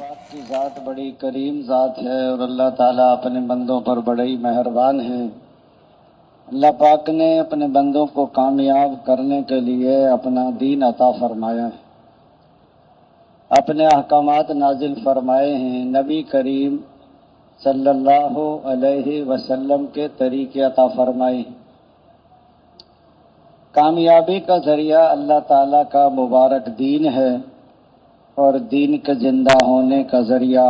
پاک کی ذات بڑی کریم ذات ہے اور اللہ تعالیٰ اپنے بندوں پر بڑی مہربان ہے۔ اللہ پاک نے اپنے بندوں کو کامیاب کرنے کے لیے اپنا دین عطا فرمایا ہے، اپنے احکامات نازل فرمائے ہیں، نبی کریم صلی اللہ علیہ وسلم کے طریقے عطا فرمائے ہیں۔ کامیابی کا ذریعہ اللہ تعالیٰ کا مبارک دین ہے اور دین کے زندہ ہونے کا ذریعہ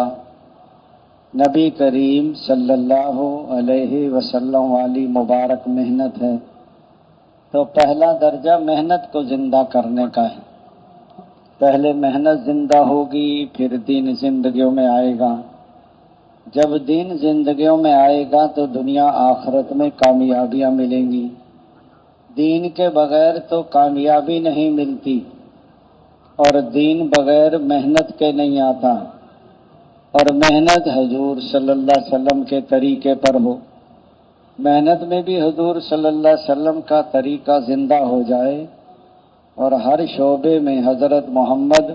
نبی کریم صلی اللہ علیہ وسلم والی مبارک محنت ہے۔ تو پہلا درجہ محنت کو زندہ کرنے کا ہے۔ پہلے محنت زندہ ہوگی، پھر دین زندگیوں میں آئے گا۔ جب دین زندگیوں میں آئے گا تو دنیا آخرت میں کامیابیاں ملیں گی۔ دین کے بغیر تو کامیابی نہیں ملتی، اور دین بغیر محنت کے نہیں آتا، اور محنت حضور صلی اللہ علیہ وسلم کے طریقے پر ہو۔ محنت میں بھی حضور صلی اللہ علیہ وسلم کا طریقہ زندہ ہو جائے اور ہر شعبے میں حضرت محمد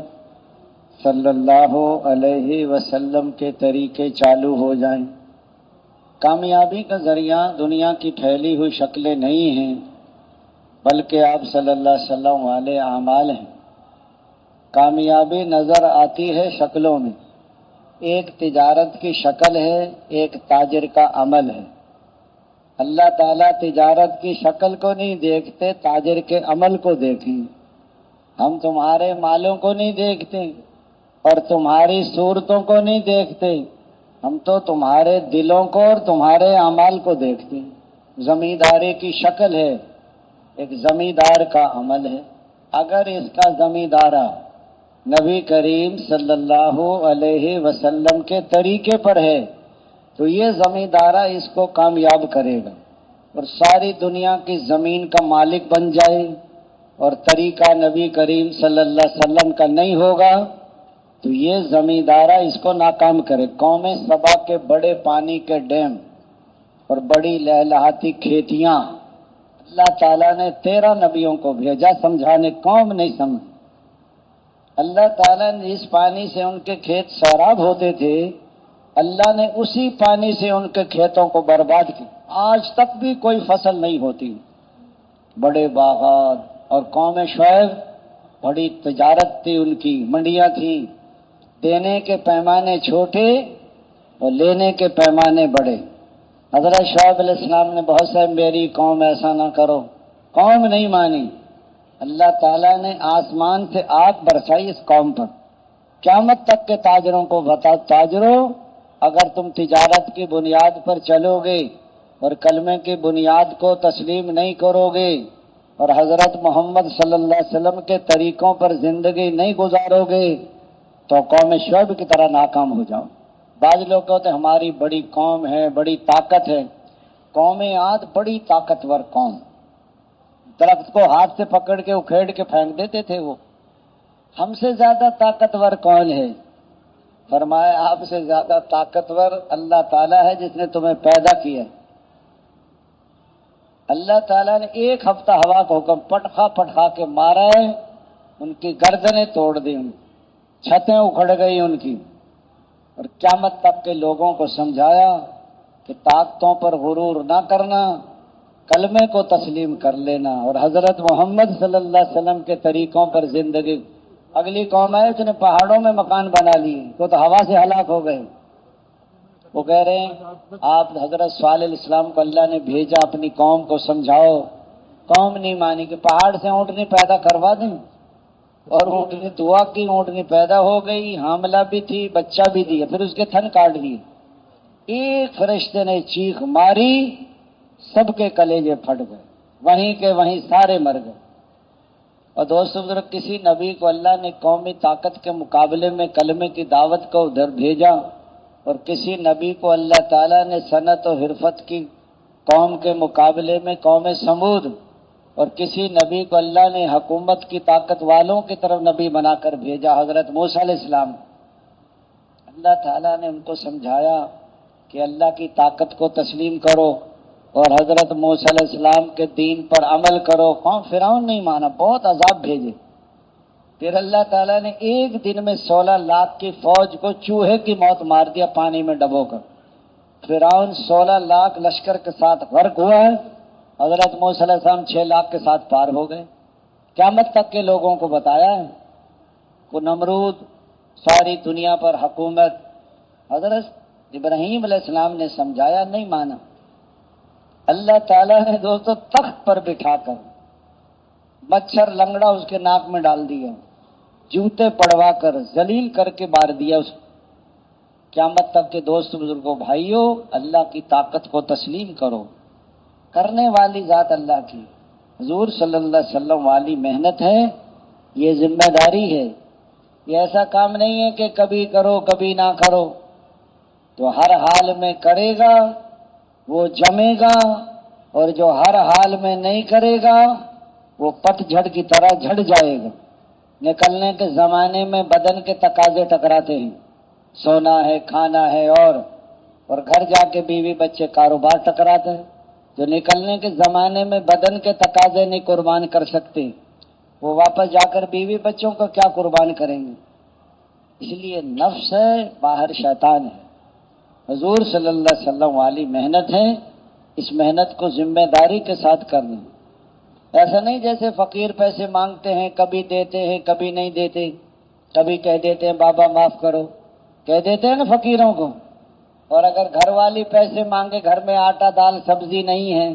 صلی اللہ علیہ وسلم کے طریقے چالو ہو جائیں۔ کامیابی کا ذریعہ دنیا کی پھیلی ہوئی شکلیں نہیں ہیں، بلکہ آپ صلی اللہ علیہ وسلم والے اعمال ہیں۔ کامیابی نظر آتی ہے شکلوں میں، ایک تجارت کی شکل ہے، ایک تاجر کا عمل ہے۔ اللہ تعالیٰ تجارت کی شکل کو نہیں دیکھتے، تاجر کے عمل کو دیکھیں۔ ہم تمہارے مالوں کو نہیں دیکھتے اور تمہاری صورتوں کو نہیں دیکھتے، ہم تو تمہارے دلوں کو اور تمہارے اعمال کو دیکھتے ہیں۔ زمینداری کی شکل ہے، ایک زمیندار کا عمل ہے۔ اگر اس کا زمیندارہ نبی کریم صلی اللہ علیہ وسلم کے طریقے پر ہے تو یہ زمیندارہ اس کو کامیاب کرے گا اور ساری دنیا کی زمین کا مالک بن جائے، اور طریقہ نبی کریم صلی اللہ علیہ وسلم کا نہیں ہوگا تو یہ زمیندارہ اس کو ناکام کرے۔ قوم سبا کے بڑے پانی کے ڈیم اور بڑی لہلہاتی کھیتیاں اللہ تعالیٰ نے 13 نبیوں کو بھیجا سمجھانے، قوم نہیں سمجھ۔ اللہ تعالیٰ نے اس پانی سے ان کے کھیت سیراب ہوتے تھے، اللہ نے اسی پانی سے ان کے کھیتوں کو برباد کیا۔ آج تک بھی کوئی فصل نہیں ہوتی، بڑے باغات۔ اور قوم شعیب بڑی تجارت تھی، ان کی منڈیاں تھیں، دینے کے پیمانے چھوٹے اور لینے کے پیمانے بڑے۔ حضرت شعیب علیہ السلام نے بہت سے میری قوم ایسا نہ کرو، قوم نہیں مانی۔ اللہ تعالیٰ نے آسمان سے آگ برسائی اس قوم پر۔ قیامت تک کے تاجروں کو بتا، تاجروں اگر تم تجارت کی بنیاد پر چلو گے اور کلمے کی بنیاد کو تسلیم نہیں کرو گے اور حضرت محمد صلی اللہ علیہ وسلم کے طریقوں پر زندگی نہیں گزارو گے تو قوم شعیب کی طرح ناکام ہو جاؤ۔ بعض لوگ کہتے ہیں ہماری بڑی قوم ہے، بڑی طاقت ہے۔ قوم عاد بڑی طاقتور قوم، درخت کو ہاتھ سے پکڑ کے اکھیڑ کے پھینک دیتے تھے وہ۔ ہم سے زیادہ طاقتور کون ہے؟ فرمایا آپ سے زیادہ طاقتور اللہ تعالیٰ ہے جس نے تمہیں پیدا کیا۔ اللہ تعالیٰ نے ایک ہفتہ ہوا کو حکم پٹخا پٹخا کے مارا ہے، ان کی گردنیں توڑ دی، چھتیں اکھڑ گئی ان کی، اور قیامت تک کے لوگوں کو سمجھایا کہ طاقتوں پر غرور نہ کرنا، کلمے کو تسلیم کر لینا اور حضرت محمد صلی اللہ علیہ وسلم کے طریقوں پر زندگی۔ اگلی قوم ہے اس نے پہاڑوں میں مکان بنا لیے، وہ تو ہوا سے ہلاک ہو گئے۔ وہ کہہ رہے ہیں آپ حضرت صالح علیہ السلام کو اللہ نے بھیجا اپنی قوم کو سمجھاؤ، قوم نہیں مانی کہ پہاڑ سے اونٹنی پیدا کروا دیں، اور اونٹنی دعا کی، اونٹنی پیدا ہو گئی، حاملہ بھی تھی، بچہ بھی دیا، پھر اس کے تھن کاٹ دیے۔ ایک فرشتے نے چیخ ماری، سب کے کلیجے پھٹ گئے، وہیں کے وہیں سارے مر گئے۔ اور دوستو بزرگ، کسی نبی کو اللہ نے قومی طاقت کے مقابلے میں کلمے کی دعوت کو ادھر بھیجا، اور کسی نبی کو اللہ تعالیٰ نے صنعت و حرفت کی قوم کے مقابلے میں قوم سمود، اور کسی نبی کو اللہ نے حکومت کی طاقت والوں کی طرف نبی بنا کر بھیجا، حضرت موسیٰ علیہ السلام۔ اللہ تعالیٰ نے ان کو سمجھایا کہ اللہ کی طاقت کو تسلیم کرو اور حضرت موسیٰ علیہ السلام کے دین پر عمل کرو۔ قوم فرعون نہیں مانا، بہت عذاب بھیجے، پھر اللہ تعالیٰ نے ایک دن میں 16 لاکھ کی فوج کو چوہے کی موت مار دیا پانی میں ڈبو کر۔ فرعون 16 لاکھ لشکر کے ساتھ غرق ہوا ہے، حضرت موسیٰ علیہ السلام 6 لاکھ کے ساتھ پار ہو گئے۔ قیامت تک کے لوگوں کو بتایا ہے کو نمرود ساری دنیا پر حکومت، حضرت ابراہیم علیہ السلام نے سمجھایا، نہیں مانا۔ اللہ تعالیٰ نے دوستو تخت پر بٹھا کر مچھر لنگڑا اس کے ناک میں ڈال دیا، جوتے پڑوا کر ذلیل کر کے مار دیا اس۔ قیامت تک کے دوست بزرگوں بھائیوں، اللہ کی طاقت کو تسلیم کرو، کرنے والی ذات اللہ کی، حضور صلی اللہ علیہ وسلم والی محنت ہے، یہ ذمہ داری ہے۔ یہ ایسا کام نہیں ہے کہ کبھی کرو کبھی نہ کرو، جو ہر حال میں کرے گا وہ جمے گا، اور جو ہر حال میں نہیں کرے گا وہ پت جھڑ کی طرح جھڑ جائے گا۔ نکلنے کے زمانے میں بدن کے تقاضے ٹکراتے ہیں، سونا ہے، کھانا ہے، اور گھر جا کے بیوی بچے کاروبار ٹکراتے ہیں۔ جو نکلنے کے زمانے میں بدن کے تقاضے نہیں قربان کر سکتے، وہ واپس جا کر بیوی بچوں کو کیا قربان کریں گے؟ اس لیے نفس ہے، باہر شیطان ہے۔ حضور صلی اللہ علیہ وسلم والی محنت ہے، اس محنت کو ذمہ داری کے ساتھ کرنا۔ ایسا نہیں جیسے فقیر پیسے مانگتے ہیں، کبھی دیتے ہیں کبھی نہیں دیتے، کبھی کہہ دیتے ہیں بابا معاف کرو، کہہ دیتے ہیں نا فقیروں کو، اور اگر گھر والی پیسے مانگے، گھر میں آٹا دال سبزی نہیں ہے،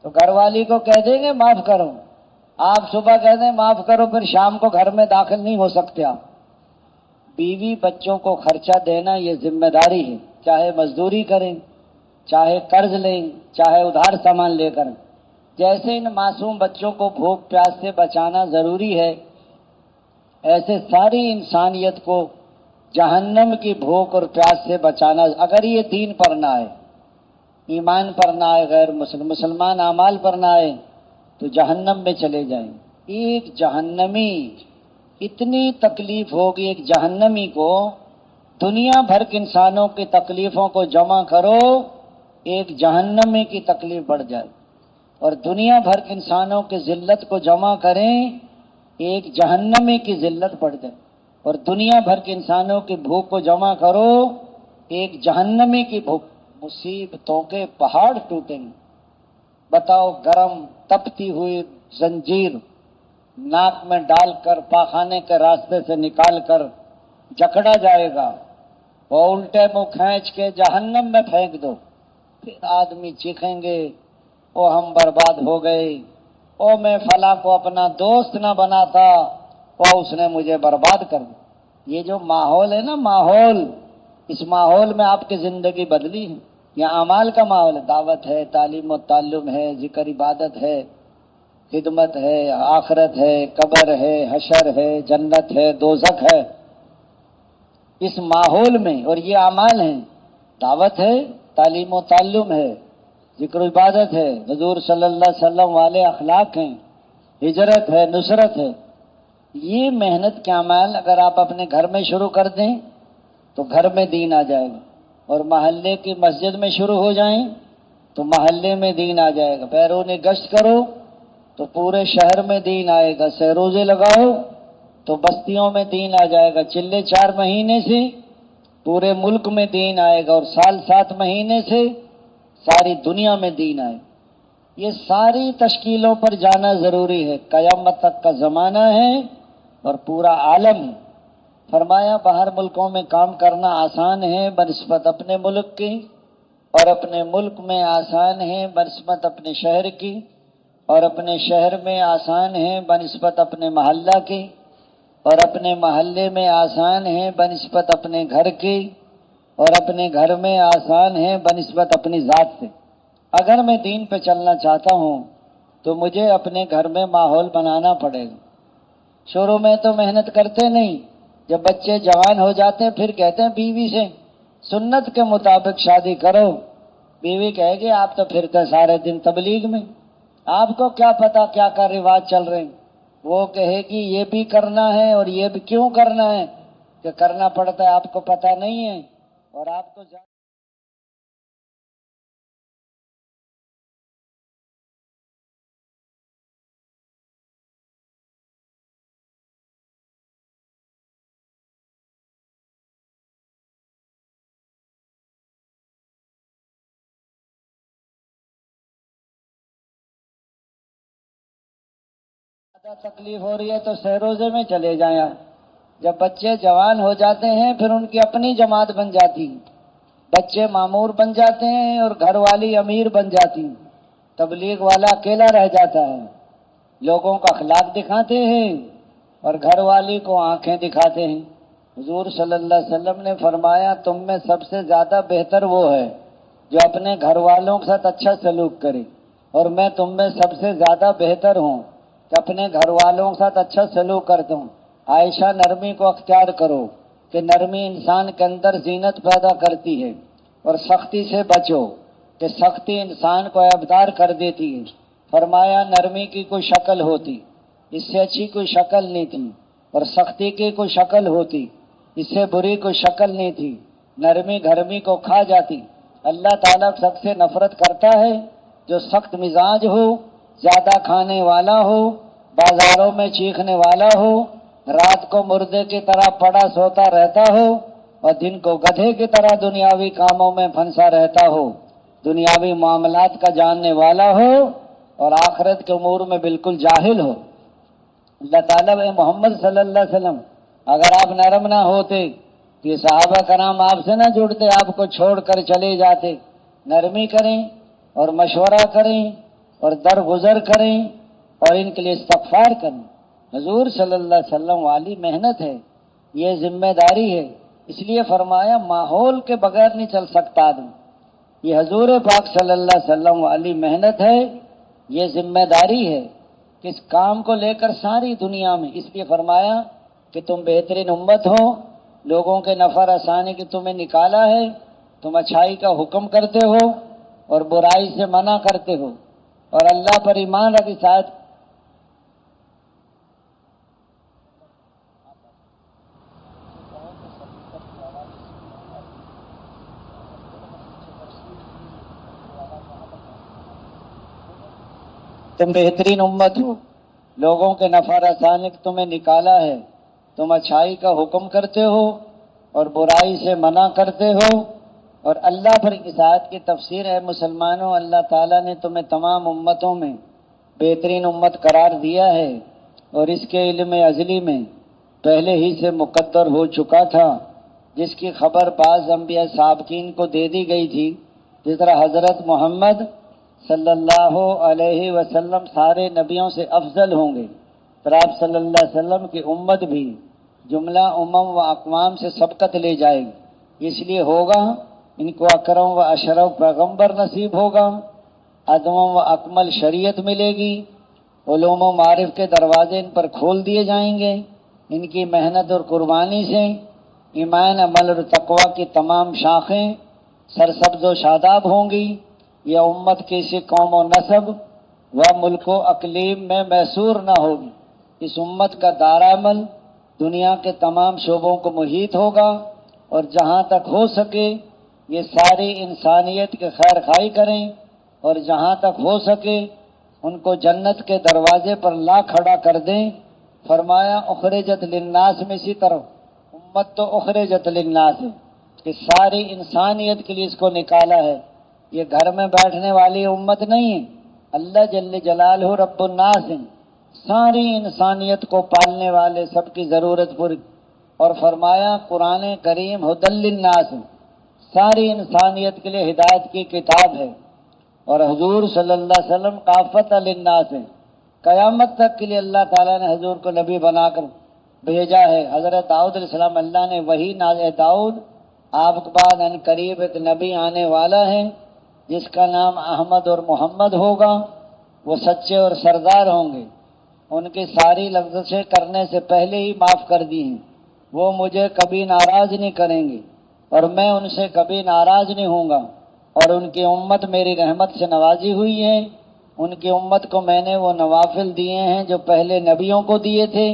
تو گھر والی کو کہہ دیں گے معاف کرو۔ آپ صبح کہہ دیں معاف کرو، پھر شام کو گھر میں داخل نہیں ہو سکتے آپ۔ بیوی بچوں کو خرچہ دینا یہ ذمہ داری ہے، چاہے مزدوری کریں، چاہے قرض لیں، چاہے ادھار سامان لے کر۔ جیسے ان معصوم بچوں کو بھوک پیاس سے بچانا ضروری ہے، ایسے ساری انسانیت کو جہنم کی بھوک اور پیاس سے بچانا، اگر یہ دین پر نہ آئے، ایمان پر نہ آئے، غیر مسلمان اعمال پر نہ آئے، تو جہنم میں چلے جائیں۔ ایک جہنمی، اتنی تکلیف ہوگی ایک جہنمی کو، دنیا بھر کے انسانوں کی تکلیفوں کو جمع کرو، ایک جہنمی کی تکلیف بڑھ جائے، اور دنیا بھر کے انسانوں کی ذلت کو جمع کریں، ایک جہنمی کی ذلت بڑھ جائے، اور دنیا بھر کے انسانوں کی بھوک کو جمع کرو، ایک جہنمی کی بھوک۔ مصیبتوں کے پہاڑ ٹوٹیں گے۔ بتاؤ، گرم تپتی ہوئی زنجیر ناک میں ڈال کر پاخانے کے راستے سے نکال کر جکڑا جائے گا، وہ الٹے منہ کھینچ کے جہنم میں پھینک دو، پھر آدمی چیخیں گے او ہم برباد ہو گئے، او میں فلاں کو اپنا دوست نہ بناتا، او اس نے مجھے برباد کر دیا۔ یہ جو ماحول ہے نا، ماحول، اس ماحول میں آپ کی زندگی بدلی ہے۔ یہ اعمال کا ماحول ہے، دعوت ہے، تعلیم و تعلم ہے، ذکر عبادت ہے، خدمت ہے، آخرت ہے، قبر ہے، حشر ہے، جنت ہے، دوزخ ہے۔ اس ماحول میں، اور یہ اعمال ہیں، دعوت ہے، تعلیم و تعلم ہے، ذکر و عبادت ہے، حضور صلی اللہ علیہ وسلم والے اخلاق ہیں، ہجرت ہے، نصرت ہے۔ یہ محنت کے اعمال اگر آپ اپنے گھر میں شروع کر دیں تو گھر میں دین آ جائے گا، اور محلے کی مسجد میں شروع ہو جائیں تو محلے میں دین آ جائے گا۔ بیرون گشت کرو تو پورے شہر میں دین آئے گا، سہروزے لگاؤ تو بستیوں میں دین آ جائے گا، چلے 4 مہینے سے پورے ملک میں دین آئے گا، اور سال 7 مہینے سے ساری دنیا میں دین آئے گا۔ یہ ساری تشکیلوں پر جانا ضروری ہے، قیامت تک کا زمانہ ہے اور پورا عالم ہے۔ فرمایا باہر ملکوں میں کام کرنا آسان ہے بنسبت اپنے ملک کی، اور اپنے ملک میں آسان ہے بنسبت اپنے شہر کی، اور اپنے شہر میں آسان ہے بنسبت اپنے محلہ کی، اور اپنے محلے میں آسان ہے بنسبت اپنے گھر کی، اور اپنے گھر میں آسان ہے بنسبت اپنی ذات سے۔ اگر میں دین پہ چلنا چاہتا ہوں تو مجھے اپنے گھر میں ماحول بنانا پڑے گا۔ شروع میں تو محنت کرتے نہیں، جب بچے جوان ہو جاتے ہیں پھر کہتے ہیں بیوی سے سنت کے مطابق شادی کرو، بیوی کہے گی آپ تو پھرتے سارے دن تبلیغ میں، آپ کو کیا پتا کیا کیا رواج چل رہے ہیں۔ وہ کہے گی یہ بھی کرنا ہے اور یہ بھی کیوں کرنا ہے، کہ کرنا پڑتا ہے آپ کو پتا نہیں ہے، اور آپ کو تکلیف ہو رہی ہے تو سہ روزے میں چلے جائیں. جب بچے جوان ہو جاتے ہیں پھر ان کی اپنی جماعت بن جاتی، بچے مامور بن جاتے ہیں اور گھر والی امیر بن جاتی، تبلیغ والا اکیلا رہ جاتا ہے. لوگوں کا اخلاق دکھاتے ہیں اور گھر والی کو آنکھیں دکھاتے ہیں. حضور صلی اللہ علیہ وسلم نے فرمایا تم میں سب سے زیادہ بہتر وہ ہے جو اپنے گھر والوں کے ساتھ اچھا سلوک کرے، اور میں تم میں سب سے زیادہ بہتر ہوں کہ اپنے گھر والوں کے ساتھ اچھا سلوک کرتا ہوں. عائشہ نرمی کو اختیار کرو کہ نرمی انسان کے اندر زینت پیدا کرتی ہے، اور سختی سے بچو کہ سختی انسان کو عیبدار کر دیتی ہے. فرمایا نرمی کی کوئی شکل ہوتی اس سے اچھی کوئی شکل نہیں تھی، اور سختی کی کوئی شکل ہوتی اس سے بری کوئی شکل نہیں تھی. نرمی گھرمی کو کھا جاتی. اللہ تعالیٰ سب سے نفرت کرتا ہے جو سخت مزاج ہو، زیادہ کھانے والا ہو، بازاروں میں چیخنے والا ہو، رات کو مردے کی طرح پڑا سوتا رہتا ہو اور دن کو گدھے کی طرح دنیاوی کاموں میں پھنسا رہتا ہو، دنیاوی معاملات کا جاننے والا ہو اور آخرت کے امور میں بالکل جاہل ہو. اللہ تعالیٰ محمد صلی اللہ علیہ وسلم اگر آپ نرم نہ ہوتے تو یہ صحابہ کرام آپ سے نہ جڑتے، آپ کو چھوڑ کر چلے جاتے. نرمی کریں اور مشورہ کریں اور درگزر کریں اور ان کے لیے استغفار کریں. حضور صلی اللہ علیہ وسلم والی محنت ہے، یہ ذمہ داری ہے. اس لیے فرمایا ماحول کے بغیر نہیں چل سکتا آدمی. یہ حضور پاک صلی اللہ علیہ وسلم والی محنت ہے، یہ ذمہ داری ہے کہ اس کام کو لے کر ساری دنیا میں. اس لیے فرمایا کہ تم بہترین امت ہو، لوگوں کے نفع رسانے کی تمہیں نکالا ہے. تم اچھائی کا حکم کرتے ہو اور برائی سے منع کرتے ہو اور اللہ پر ایمان رکھ. شاید تم بہترین امت ہو، لوگوں کے نفع رسانے کی تمہیں نکالا ہے. تم اچھائی کا حکم کرتے ہو اور برائی سے منع کرتے ہو اور اللہ پر اطاعت کی تفسیر ہے. مسلمانوں، اللہ تعالیٰ نے تمہیں تمام امتوں میں بہترین امت قرار دیا ہے، اور اس کے علم ازلی میں پہلے ہی سے مقدر ہو چکا تھا، جس کی خبر بعض انبیاء سابقین کو دے دی گئی تھی. جس طرح حضرت محمد صلی اللہ علیہ وسلم سارے نبیوں سے افضل ہوں گے، پھر آپ صلی اللہ علیہ وسلم کی امت بھی جملہ امم و اقوام سے سبقت لے جائے گی. اس لیے ہوگا ان کو اکرم و اشرف پیغمبر نصیب ہوگا، ادم و اکمل شریعت ملے گی، علوم و معارف کے دروازے ان پر کھول دیے جائیں گے. ان کی محنت اور قربانی سے ایمان، عمل اور تقوی کی تمام شاخیں سرسبز و شاداب ہوں گی. یہ امت کسی قوم و نسب و ملک و اقلیم میں محصور نہ ہوگی. اس امت کا دائرہ عمل دنیا کے تمام شعبوں کو محیط ہوگا، اور جہاں تک ہو سکے یہ ساری انسانیت کے خیر خواہی کریں، اور جہاں تک ہو سکے ان کو جنت کے دروازے پر لا کھڑا کر دیں. فرمایا اخرجت للناس میں اسی طرح امت تو اخرجت للناس ہے کہ ساری انسانیت کے لیے اس کو نکالا ہے. یہ گھر میں بیٹھنے والی امت نہیں ہے، اللہ جل جلالہ رب الناس ہے، ساری انسانیت کو پالنے والے، سب کی ضرورت پوری. اور فرمایا قرآن کریم ھدی للناس ہے، ساری انسانیت کے لیے ہدایت کی کتاب ہے. اور حضور صلی اللہ علیہ وسلم کافۃ للناس ہے، قیامت تک کے لیے اللہ تعالیٰ نے حضور کو نبی بنا کر بھیجا ہے. حضرت داؤد علیہ السلام اللہ نے وہی نازل. داؤد آپ کے بعد ان قریب ایک نبی آنے والا ہے جس کا نام احمد اور محمد ہوگا. وہ سچے اور سردار ہوں گے، ان کی ساری لفظیں کرنے سے پہلے ہی معاف کر دی ہیں. وہ مجھے کبھی ناراض نہیں کریں گے اور میں ان سے کبھی ناراض نہیں ہوں گا. اور ان کی امت میری رحمت سے نوازی ہوئی ہے. ان کی امت کو میں نے وہ نوافل دیے ہیں جو پہلے نبیوں کو دیے تھے،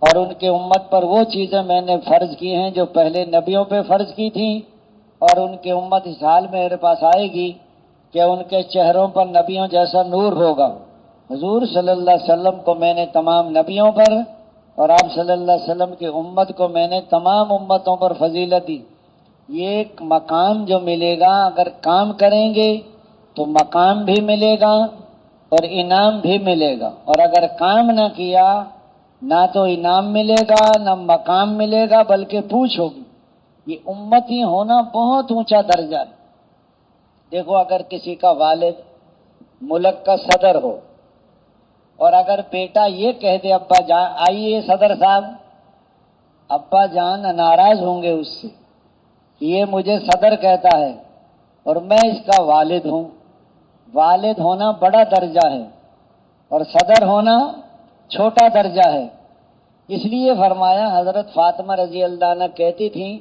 اور ان کی امت پر وہ چیزیں میں نے فرض کی ہیں جو پہلے نبیوں پہ فرض کی تھیں. اور ان کی امت اس حال میں میرے پاس آئے گی کہ ان کے چہروں پر نبیوں جیسا نور ہوگا. حضور صلی اللہ علیہ وسلم کو میں نے تمام نبیوں پر اور آپ صلی اللہ علیہ وسلم کی امت کو میں نے تمام امتوں پر فضیلت دی. یہ ایک مقام جو ملے گا، اگر کام کریں گے تو مقام بھی ملے گا اور انعام بھی ملے گا، اور اگر کام نہ کیا نہ تو انعام ملے گا نہ مقام ملے گا، بلکہ پوچھ ہوگی۔ یہ امتی ہونا بہت اونچا درجہ ہے۔ دیکھو، اگر کسی کا والد ملک کا صدر ہو اور اگر بیٹا یہ کہہ دے ابا جان آئیے صدر صاحب، ابا جان ناراض ہوں گے اس سے، یہ مجھے صدر کہتا ہے اور میں اس کا والد ہوں۔ والد ہونا بڑا درجہ ہے اور صدر ہونا چھوٹا درجہ ہے۔ اس لیے فرمایا، حضرت فاطمہ رضی اللہ عنہ کہتی تھیں،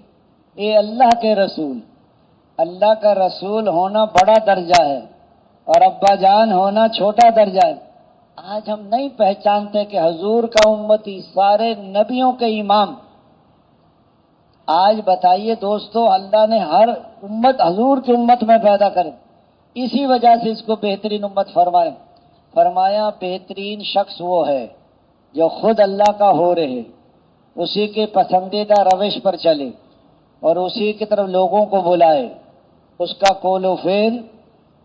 اے اللہ کے رسول، اللہ کا رسول ہونا بڑا درجہ ہے اور ابا جان ہونا چھوٹا درجہ ہے۔ آج ہم نہیں پہچانتے کہ حضور کا امتی، سارے نبیوں کے امام۔ آج بتائیے دوستو، اللہ نے ہر امت حضور کی امت میں پیدا کرے، اسی وجہ سے اس کو بہترین امت فرمایا بہترین شخص وہ ہے جو خود اللہ کا ہو رہے، اسی کے پسندیدہ روش پر چلے اور اسی کی طرف لوگوں کو بلائے، اس کا قول و فعل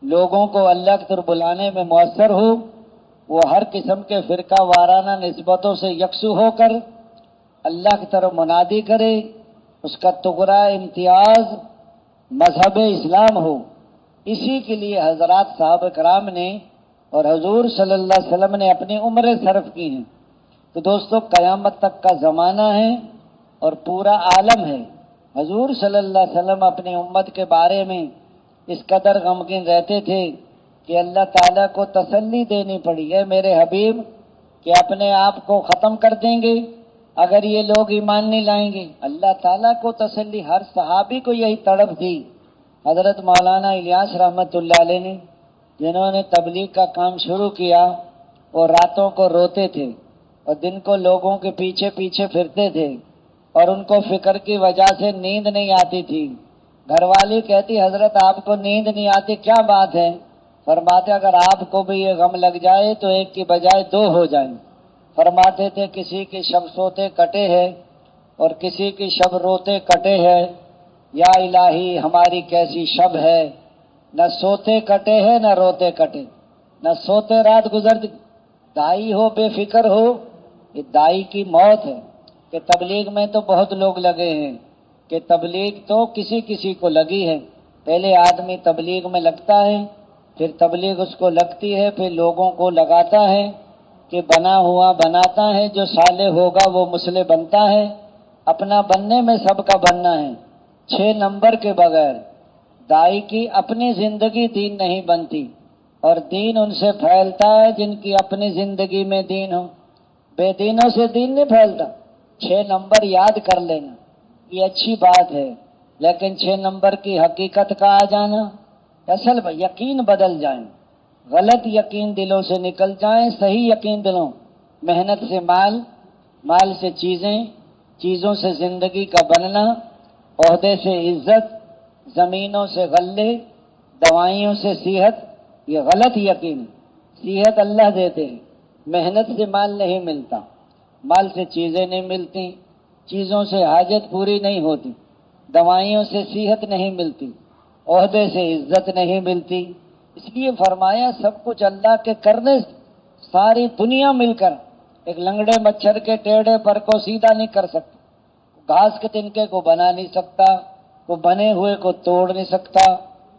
لوگوں کو اللہ کی طرف بلانے میں مؤثر ہو، وہ ہر قسم کے فرقہ وارانہ نسبتوں سے یکسو ہو کر اللہ کی طرف منادی کرے، اس کا تغرا امتیاز مذہب اسلام ہو۔ اسی کے لیے حضرات صحابہ کرام نے اور حضور صلی اللہ علیہ وسلم نے اپنی عمریں صرف کی ہیں۔ تو دوستو، قیامت تک کا زمانہ ہے اور پورا عالم ہے۔ حضور صلی اللہ علیہ وسلم اپنی امت کے بارے میں اس قدر غمگین رہتے تھے کہ اللہ تعالیٰ کو تسلی دینی پڑی ہے، میرے حبیب کہ اپنے آپ کو ختم کر دیں گے اگر یہ لوگ ایمان نہیں لائیں گے۔ اللہ تعالیٰ کو تسلی، ہر صحابی کو یہی تڑپ تھی۔ حضرت مولانا الیاس رحمۃ اللہ علیہ نے، جنہوں نے تبلیغ کا کام شروع کیا، اور راتوں کو روتے تھے اور دن کو لوگوں کے پیچھے پیچھے پھرتے تھے اور ان کو فکر کی وجہ سے نیند نہیں آتی تھی۔ گھر والی کہتی، حضرت آپ کو نیند نہیں آتی، کیا بات ہے؟ فرماتے، اگر آپ کو بھی یہ غم لگ جائے تو ایک کی بجائے دو ہو جائیں۔ فرماتے تھے، کسی کی شب سوتے کٹے ہے اور کسی کی شب روتے کٹے ہے، یا الہی ہماری کیسی شب ہے، نہ سوتے کٹے ہے نہ روتے کٹے، نہ سوتے رات گزرتی۔ دائی ہو بے فکر ہو، یہ دائی کی موت ہے۔ کہ تبلیغ میں تو بہت لوگ لگے ہیں، کہ تبلیغ تو کسی کسی کو لگی ہے۔ پہلے آدمی تبلیغ میں لگتا ہے، پھر تبلیغ اس کو لگتی ہے، پھر لوگوں کو لگاتا ہے کہ بنا ہوا بناتا ہے، جو صالح ہوگا وہ مسلح بنتا ہے۔ اپنا بننے میں سب کا بننا ہے، 6 نمبر کے بغیر دائی کی اپنی زندگی دین نہیں بنتی، اور دین ان سے پھیلتا ہے جن کی اپنی زندگی میں دین ہو، بے دینوں سے دین نہیں پھیلتا۔ 6 نمبر یاد کر لینا یہ اچھی بات ہے، لیکن 6 نمبر کی حقیقت کا آ جانا، اصل یقین بدل جائیں، غلط یقین دلوں سے نکل جائیں، صحیح یقین دلوں، محنت سے مال، مال سے چیزیں، چیزوں سے زندگی کا بننا، عہدے سے عزت، زمینوں سے غلے، دوائیوں سے صحت، یہ غلط یقین۔ صحت اللہ دیتے ہیں، محنت سے مال نہیں ملتا، مال سے چیزیں نہیں ملتی، چیزوں سے حاجت پوری نہیں ہوتی، دوائیوں سے صحت نہیں ملتی، عہدے سے عزت نہیں ملتی۔ اس لیے فرمایا سب کچھ اللہ کے کرنے سے ساری دنیا مل کر ایک لنگڑے مچھر کے ٹیڑھے پر کو سیدھا نہیں کر سکتی، گھاس کے تنکے کو بنا نہیں سکتا، کوئی بنے ہوئے کو توڑ نہیں سکتا،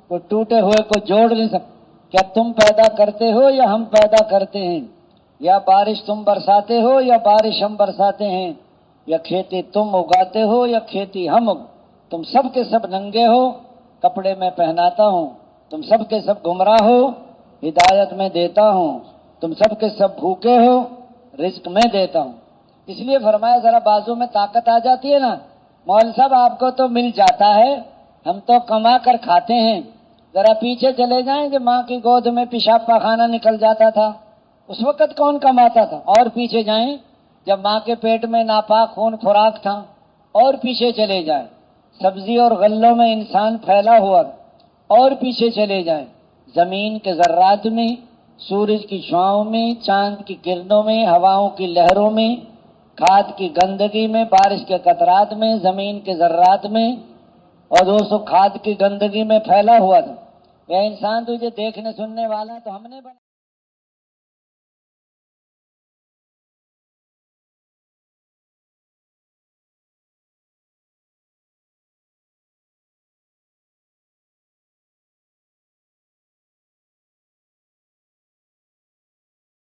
کوئی ٹوٹے ہوئے کو جوڑ نہیں سکتا۔ کیا تم پیدا کرتے ہو یا ہم پیدا کرتے ہیں؟ یا بارش تم برساتے ہو یا بارش ہم برساتے ہیں؟ یا کھیتی تم اگاتے ہو یا کھیتی ہم تم سب کے سب ننگے ہو، کپڑے میں پہناتا ہوں، تم سب کے سب گمراہ ہو، ہدایت میں دیتا ہوں، تم سب کے سب بھوکے ہو، رزق میں دیتا ہوں۔ اس لیے فرمایا ذرا بازو میں طاقت آ جاتی ہے نا، مول صاحب آپ کو تو مل جاتا ہے، ہم تو کما کر کھاتے ہیں۔ ذرا پیچھے چلے جائیں کہ ماں کی گود میں پیشاب پاخانہ نکل جاتا تھا، اس وقت کون کماتا تھا؟ اور پیچھے جائیں جب ماں کے پیٹ میں ناپاک خون خوراک تھا، اور پیچھے چلے جائیں سبزی اور غلوں میں انسان پھیلا ہوا، اور پیچھے چلے جائیں زمین کے ذرات میں، سورج کی شعاؤں میں، چاند کی کرنوں میں، ہواؤں کی لہروں میں، کھاد کی گندگی میں، بارش کے قطرات میں، زمین کے ذرات میں، اور دوستو کھاد کی گندگی میں پھیلا ہوا تھا۔ یہ انسان تجھے دیکھنے سننے والا تو ہم نے بنا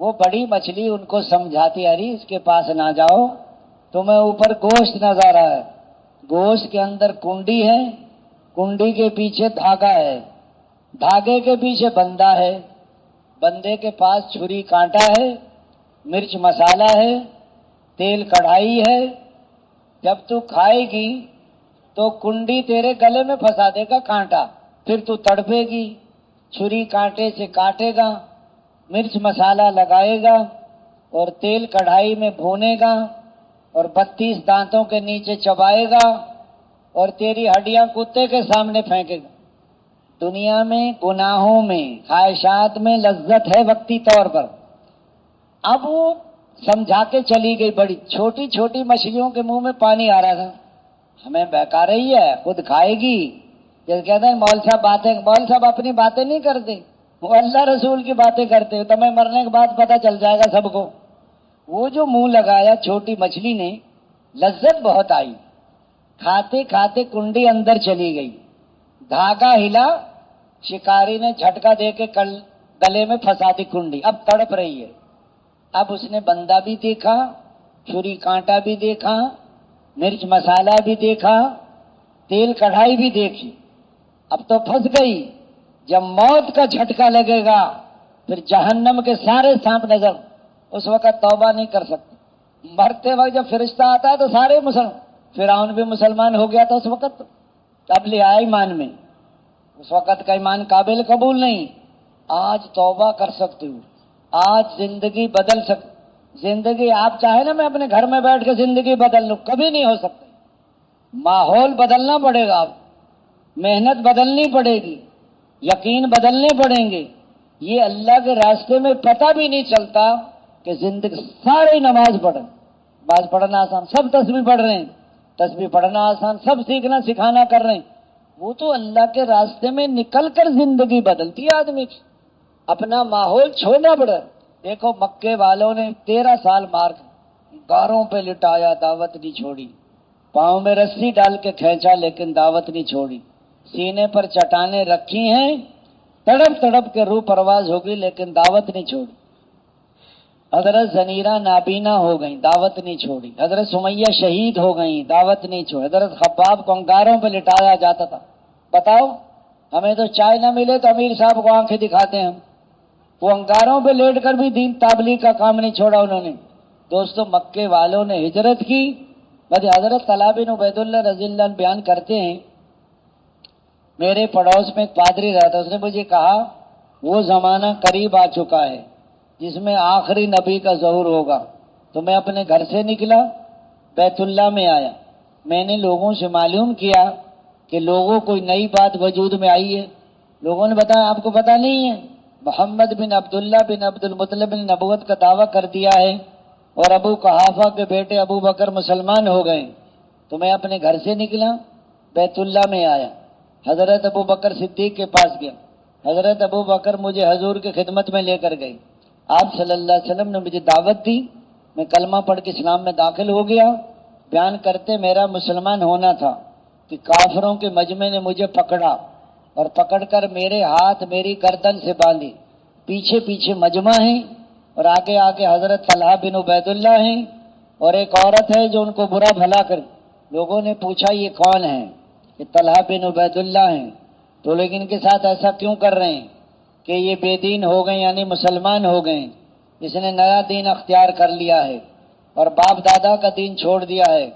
وہ بڑی مچھلی ان کو سمجھاتی، ارے اس کے پاس نہ جاؤ، تمہیں اوپر گوشت نظر آ ہے، گوشت کے اندر کنڈی ہے، کنڈی کے پیچھے دھاگا ہے، دھاگے کے پیچھے بندہ ہے، بندے کے پاس چھری کانٹا ہے، مرچ مسالہ ہے، تیل کڑھائی ہے۔ جب تو کھائے گی تو کنڈی تیرے گلے میں پھنسا دے گا کانٹا، پھر تو تڑپے گی، چھری کانٹے سے کاٹے گا، مرچ مسالہ لگائے گا اور تیل کڑھائی میں بھونے گا اور 32 دانتوں کے نیچے چبائے گا اور تیری ہڈیاں کتے کے سامنے پھینکے گا۔ دنیا میں گناہوں میں، خواہشات میں لذت ہے وقتی طور پر۔ اب وہ سمجھا کے چلی گئی، بڑی چھوٹی چھوٹی مچھلیوں کے منہ میں پانی آ رہا تھا، ہمیں بہکا رہی ہے، خود کھائے گی۔ جیسے کہتے ہیں مول صاحب اپنی باتیں نہیں کرتے، وہ اللہ رسول کی باتیں کرتے، تمہیں مرنے کے بعد پتہ چل جائے گا سب کو۔ وہ جو منہ لگایا چھوٹی مچھلی نے، لذت بہت آئی، کھاتے کھاتے کنڈی اندر چلی گئی، دھاگا ہلا، شکاری نے جھٹکا دے کے گلے میں پھنسا دی کنڈی، اب تڑپ رہی ہے۔ اب اس نے بندہ بھی دیکھا، چھری کانٹا بھی دیکھا، مرچ مسالہ بھی دیکھا، تیل کڑھائی بھی دیکھی، اب تو پھنس گئی۔ جب موت کا جھٹکا لگے گا پھر جہنم کے سارے سانپ نظر، اس وقت توبہ نہیں کر سکتے۔ مرتے وقت جب فرشتہ آتا ہے تو سارے فرعون بھی مسلمان ہو گیا تھا اس وقت، اب لے آیا ایمان میں، اس وقت کا ایمان قابل قبول نہیں۔ آج توبہ کر سکتے ہو، آج زندگی بدل زندگی آپ چاہے نا میں اپنے گھر میں بیٹھ کے زندگی بدل لوں، کبھی نہیں ہو سکتا۔ ماحول بدلنا پڑے گا، محنت بدلنی پڑے گی، یقین بدلنے پڑیں گے۔ یہ اللہ کے راستے میں پتہ بھی نہیں چلتا کہ زندگی سارے نماز پڑھیں، نماز پڑھنا آسان، سب تسبیح پڑھ رہے ہیں، تسبیح پڑھنا آسان، سب سیکھنا سکھانا کر رہے ہیں، وہ تو اللہ کے راستے میں نکل کر زندگی بدلتی ہے آدمی کی، اپنا ماحول چھوڑنا پڑا۔ دیکھو مکے والوں نے 13 سال مار گاروں پہ لٹایا، دعوت نہیں چھوڑی، پاؤں میں رسی ڈال کے کھینچا لیکن دعوت نہیں چھوڑی، سینے پر چٹانیں رکھی ہیں، تڑپ تڑپ کے روح پرواز ہوگی لیکن دعوت نہیں چھوڑی۔ حضرت زنیرہ نابینا ہو گئیں، دعوت نہیں چھوڑی، حضرت سمیہ شہید ہو گئیں، دعوت نہیں چھوڑی، حضرت خباب کو انگاروں پہ لٹایا جاتا تھا۔ بتاؤ ہمیں تو چائے نہ ملے تو امیر صاحب کو آنکھیں دکھاتے ہیں ہم، وہ انگاروں پہ لیٹ کر بھی دین تبلیغ کا کام نہیں چھوڑا انہوں نے۔ دوستو مکے والوں نے ہجرت کی، بس حضرت طلحہ بن عبید اللہ رضی اللہ عنہ بیان کرتے ہیں، میرے پڑوس میں ایک پادری رہتا، اس نے مجھے کہا وہ زمانہ قریب آ چکا ہے جس میں آخری نبی کا ظہور ہوگا، تو میں اپنے گھر سے نکلا، بیت اللہ میں آیا، میں نے لوگوں سے معلوم کیا کہ لوگوں کوئی نئی بات وجود میں آئی ہے۔ لوگوں نے بتایا آپ کو پتہ نہیں ہے، محمد بن عبداللہ بن عبد المطلب نے نبوت کا دعویٰ کر دیا ہے اور ابو قحافہ کے بیٹے ابو بکر مسلمان ہو گئے۔ تو میں اپنے گھر سے نکلا، بیت اللہ میں آیا، حضرت ابو بکر صدیق کے پاس گیا، حضرت ابو بکر مجھے حضور کی خدمت میں لے کر گئے، آپ صلی اللہ علیہ وسلم نے مجھے دعوت دی، میں کلمہ پڑھ کے اسلام میں داخل ہو گیا۔ بیان کرتے میرا مسلمان ہونا تھا کہ کافروں کے مجمع نے مجھے پکڑا اور پکڑ کر میرے ہاتھ میری گردن سے باندھی، پیچھے پیچھے مجمع ہیں اور آگے آگے حضرت طلحہ بن عبید اللہ ہیں اور ایک عورت ہے جو ان کو برا بھلا کر۔ لوگوں نے پوچھا یہ کون ہے؟ کہ طلحہ بن عبید اللہ ہیں۔ تو لیکن ان کے ساتھ ایسا کیوں کر رہے ہیں کہ یہ بے دین ہو گئے، یعنی مسلمان ہو گئے، اس نے نیا دین اختیار کر لیا ہے اور باپ دادا کا دین چھوڑ دیا ہے۔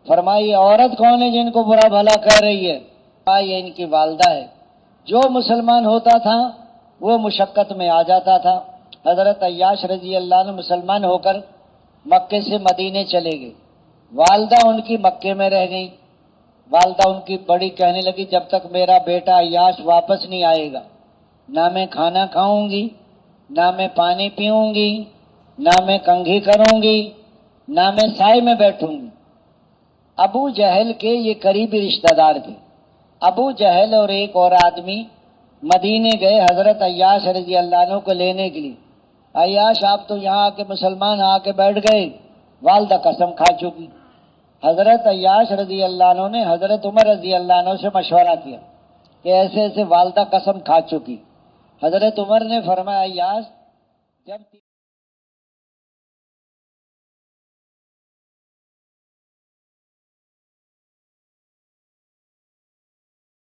فرمائی عورت کون ہے جن کو برا بھلا کہہ رہی ہے؟ یہ ان کی والدہ ہے۔ جو مسلمان ہوتا تھا وہ مشقت میں آ جاتا تھا۔ حضرت عیاش رضی اللہ عنہ مسلمان ہو کر مکے سے مدینے چلے گئے، والدہ ان کی مکے میں رہ گئی۔ والدہ ان کی بڑی کہنے لگی جب تک میرا بیٹا عیاش واپس نہیں آئے گا نہ میں کھانا کھاؤں گی، نہ میں پانی پیوں گی، نہ میں کنگھی کروں گی، نہ میں سائے میں بیٹھوں گی۔ ابو جہل کے یہ قریبی رشتہ دار تھے۔ ابو جہل اور ایک اور آدمی مدینے گئے حضرت عیاش رضی اللہ عنہ کو لینے کے لیے۔ عیاش آپ تو یہاں آ کے مسلمان آ کے بیٹھ گئے، والدہ قسم کھا چکی۔ حضرت عیاش رضی اللہ عنہ نے حضرت عمر رضی اللہ عنہ سے مشورہ کیا کہ ایسے ایسے والدہ قسم کھا چکی۔ حضرت عمر نے فرمایا عیاش جب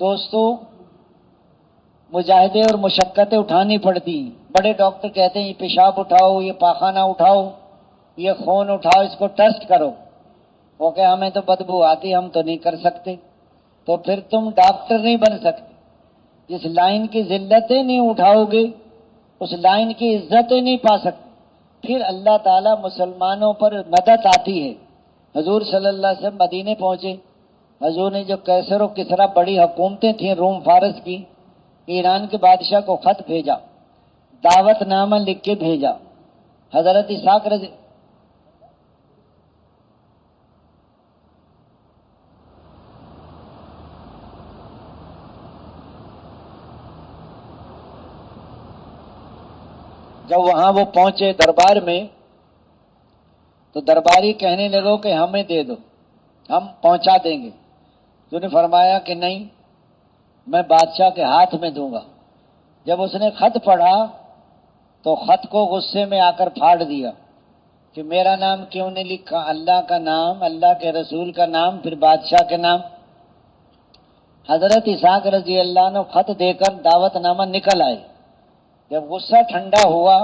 دوستو مجاہدے اور مشقتیں اٹھانی پڑتی ہیں. بڑے ڈاکٹر کہتے ہیں یہ پیشاب اٹھاؤ، یہ پاخانہ اٹھاؤ، یہ خون اٹھاؤ، اس کو ٹیسٹ کرو. وہ کہ ہمیں تو بدبو آتی، ہم تو نہیں کر سکتے. تو پھر تم ڈاکٹر نہیں بن سکتے. جس لائن کی ذلتیں نہیں اٹھاؤ گے اس لائن کی عزتیں نہیں پا سکتے. پھر اللہ تعالیٰ مسلمانوں پر مدد آتی ہے. حضور صلی اللہ علیہ وسلم مدینے پہنچے. حضور نے جو کیسر و کسرا بڑی حکومتیں تھیں روم فارس کی، ایران کے بادشاہ کو خط بھیجا، دعوت نامہ لکھ کے بھیجا. حضرت اسحاق رضی جب وہاں وہ پہنچے دربار میں تو درباری کہنے لگو کہ ہمیں دے دو، ہم پہنچا دیں گے. تو نے فرمایا کہ نہیں، میں بادشاہ کے ہاتھ میں دوں گا. جب اس نے خط پڑھا تو خط کو غصے میں آ کر پھاڑ دیا کہ میرا نام کیوں نہیں لکھا، اللہ کا نام، اللہ کے رسول کا نام، پھر بادشاہ کے نام. حضرت اسحاق رضی اللہ عنہ خط دے کر دعوت نامہ نکل آئے. جب غصہ ٹھنڈا ہوا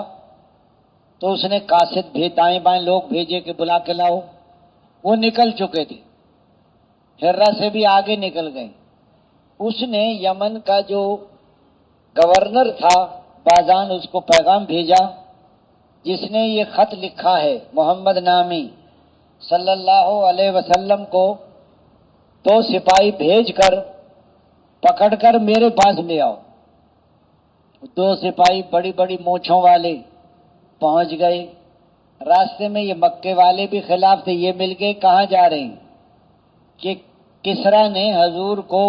تو اس نے قاصد دائیں بائیں لوگ بھیجے کہ بلا کے لاؤ. وہ نکل چکے تھے، ہررا سے بھی آگے نکل گئے. اس نے یمن کا جو گورنر تھا بازان، اس کو پیغام بھیجا جس نے یہ خط لکھا ہے محمد نامی صلی اللہ علیہ وسلم کو 2 سپاہی بھیج کر پکڑ کر میرے پاس لے آؤ. 2 سپاہی بڑی بڑی مونچھوں والے پہنچ گئے. راستے میں یہ مکے والے بھی خلاف تھے، یہ مل کے کہاں جا رہے ہیں کہ کسرا نے حضور کو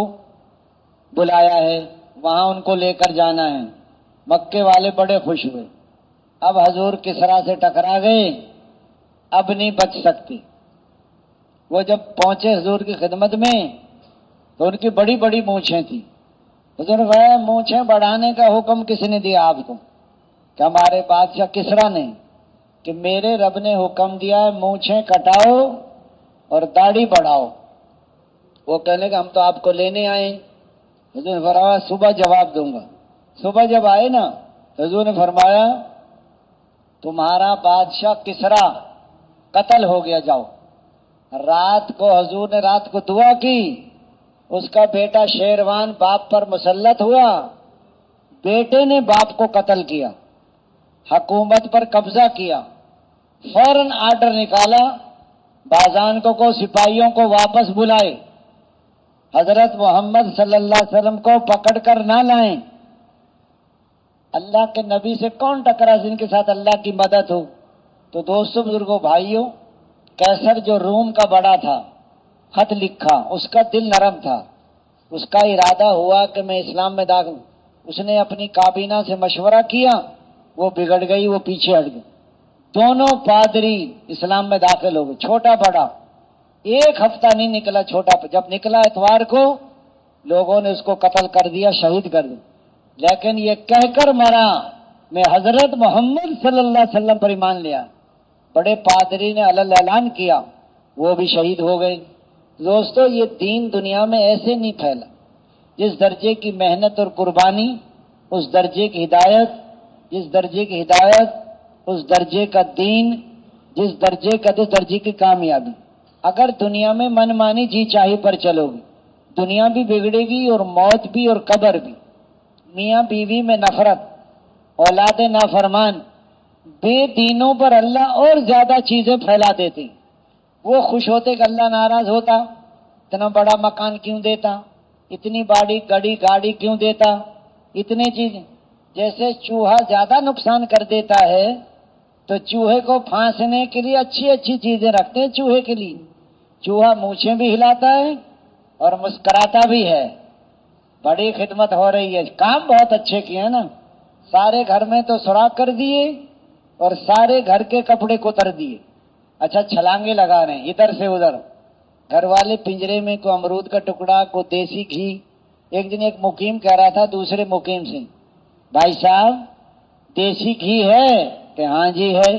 بلایا ہے، وہاں ان کو لے کر جانا ہے. مکے والے بڑے خوش ہوئے. اب حضور کسرا سے ٹکرا گئے، اب نہیں بچ سکتے. وہ جب پہنچے حضور کی خدمت میں تو ان کی بڑی بڑی مونچھیں تھیں. حضور نے فرمایا مونچھیں بڑھانے کا حکم کس نے دیا آپ کو؟ کہ ہمارے بادشاہ کسرا نے. کہ میرے رب نے حکم دیا ہے مونچھیں کٹاؤ اور داڑھی بڑھاؤ. وہ کہنے کہ ہم تو آپ کو لینے آئے. حضور نے فرمایا صبح جواب دوں گا. صبح جب آئے نا حضور نے فرمایا تمہارا بادشاہ کسرا قتل ہو گیا، جاؤ. رات کو حضور نے رات کو دعا کی، اس کا بیٹا شیروان باپ پر مسلط ہوا، بیٹے نے باپ کو قتل کیا، حکومت پر قبضہ کیا. فوراً آرڈر نکالا بازان کو سپاہیوں کو واپس بلائے، حضرت محمد صلی اللہ علیہ وسلم کو پکڑ کر نہ لائیں. اللہ کے نبی سے کون ٹکرا جن کے ساتھ اللہ کی مدد ہو؟ تو دوستوں بزرگوں بھائیوں، کیسر جو روم کا بڑا تھا خط لکھا، اس کا دل نرم تھا. اس کا ارادہ ہوا کہ میں اسلام میں داخل. اس نے اپنی کابینہ سے مشورہ کیا، وہ بگڑ گئی، وہ پیچھے ہٹ گئی. دونوں پادری اسلام میں داخل ہو گئے، چھوٹا بڑا. 1 ہفتہ نہیں نکلا چھوٹا، جب نکلا اتوار کو لوگوں نے اس کو قتل کر دیا، شہید کر دیا. لیکن یہ کہہ کر مرا میں حضرت محمد صلی اللہ علیہ وسلم پر ایمان لیا. بڑے پادری نے علل اعلان کیا، وہ بھی شہید ہو گئے. دوستو یہ دین دنیا میں ایسے نہیں پھیلا. جس درجے کی محنت اور قربانی اس درجے کی ہدایت، جس درجے کی ہدایت اس درجے کا دین، جس درجے کی کامیابی. اگر دنیا میں من مانی جی چاہی پر چلو گی، دنیا بھی بگڑے گی اور موت بھی اور قبر بھی. میاں بیوی میں نفرت، اولاد نافرمان، بے دینوں پر اللہ اور زیادہ چیزیں پھیلا دیتے. وہ خوش ہوتے کہ اللہ ناراض ہوتا، اتنا بڑا مکان کیوں دیتا، اتنی بڑی گاڑی کیوں دیتا، اتنی چیزیں. جیسے چوہا زیادہ نقصان کر دیتا ہے تو چوہے کو پھانسنے کے لیے اچھی اچھی چیزیں رکھتے ہیں چوہے کے لیے. چوہا مونچھیں بھی ہلاتا ہے اور مسکراتا بھی ہے. بڑی خدمت ہو رہی ہے، کام بہت اچھے کیے ہیں نا. سارے گھر میں تو سوراخ کر دیے اور سارے گھر کے کپڑے کتر دیے. اچھا چھلانگے لگا رہے ہیں ادھر سے ادھر. گھر والے پنجرے میں کوئی امرود کا ٹکڑا، کوئی دیسی گھی. ایک دن ایک مقیم کہہ رہا تھا دوسرے مقیم سے، بھائی صاحب دیسی گھی ہے؟ کہ ہاں جی ہے.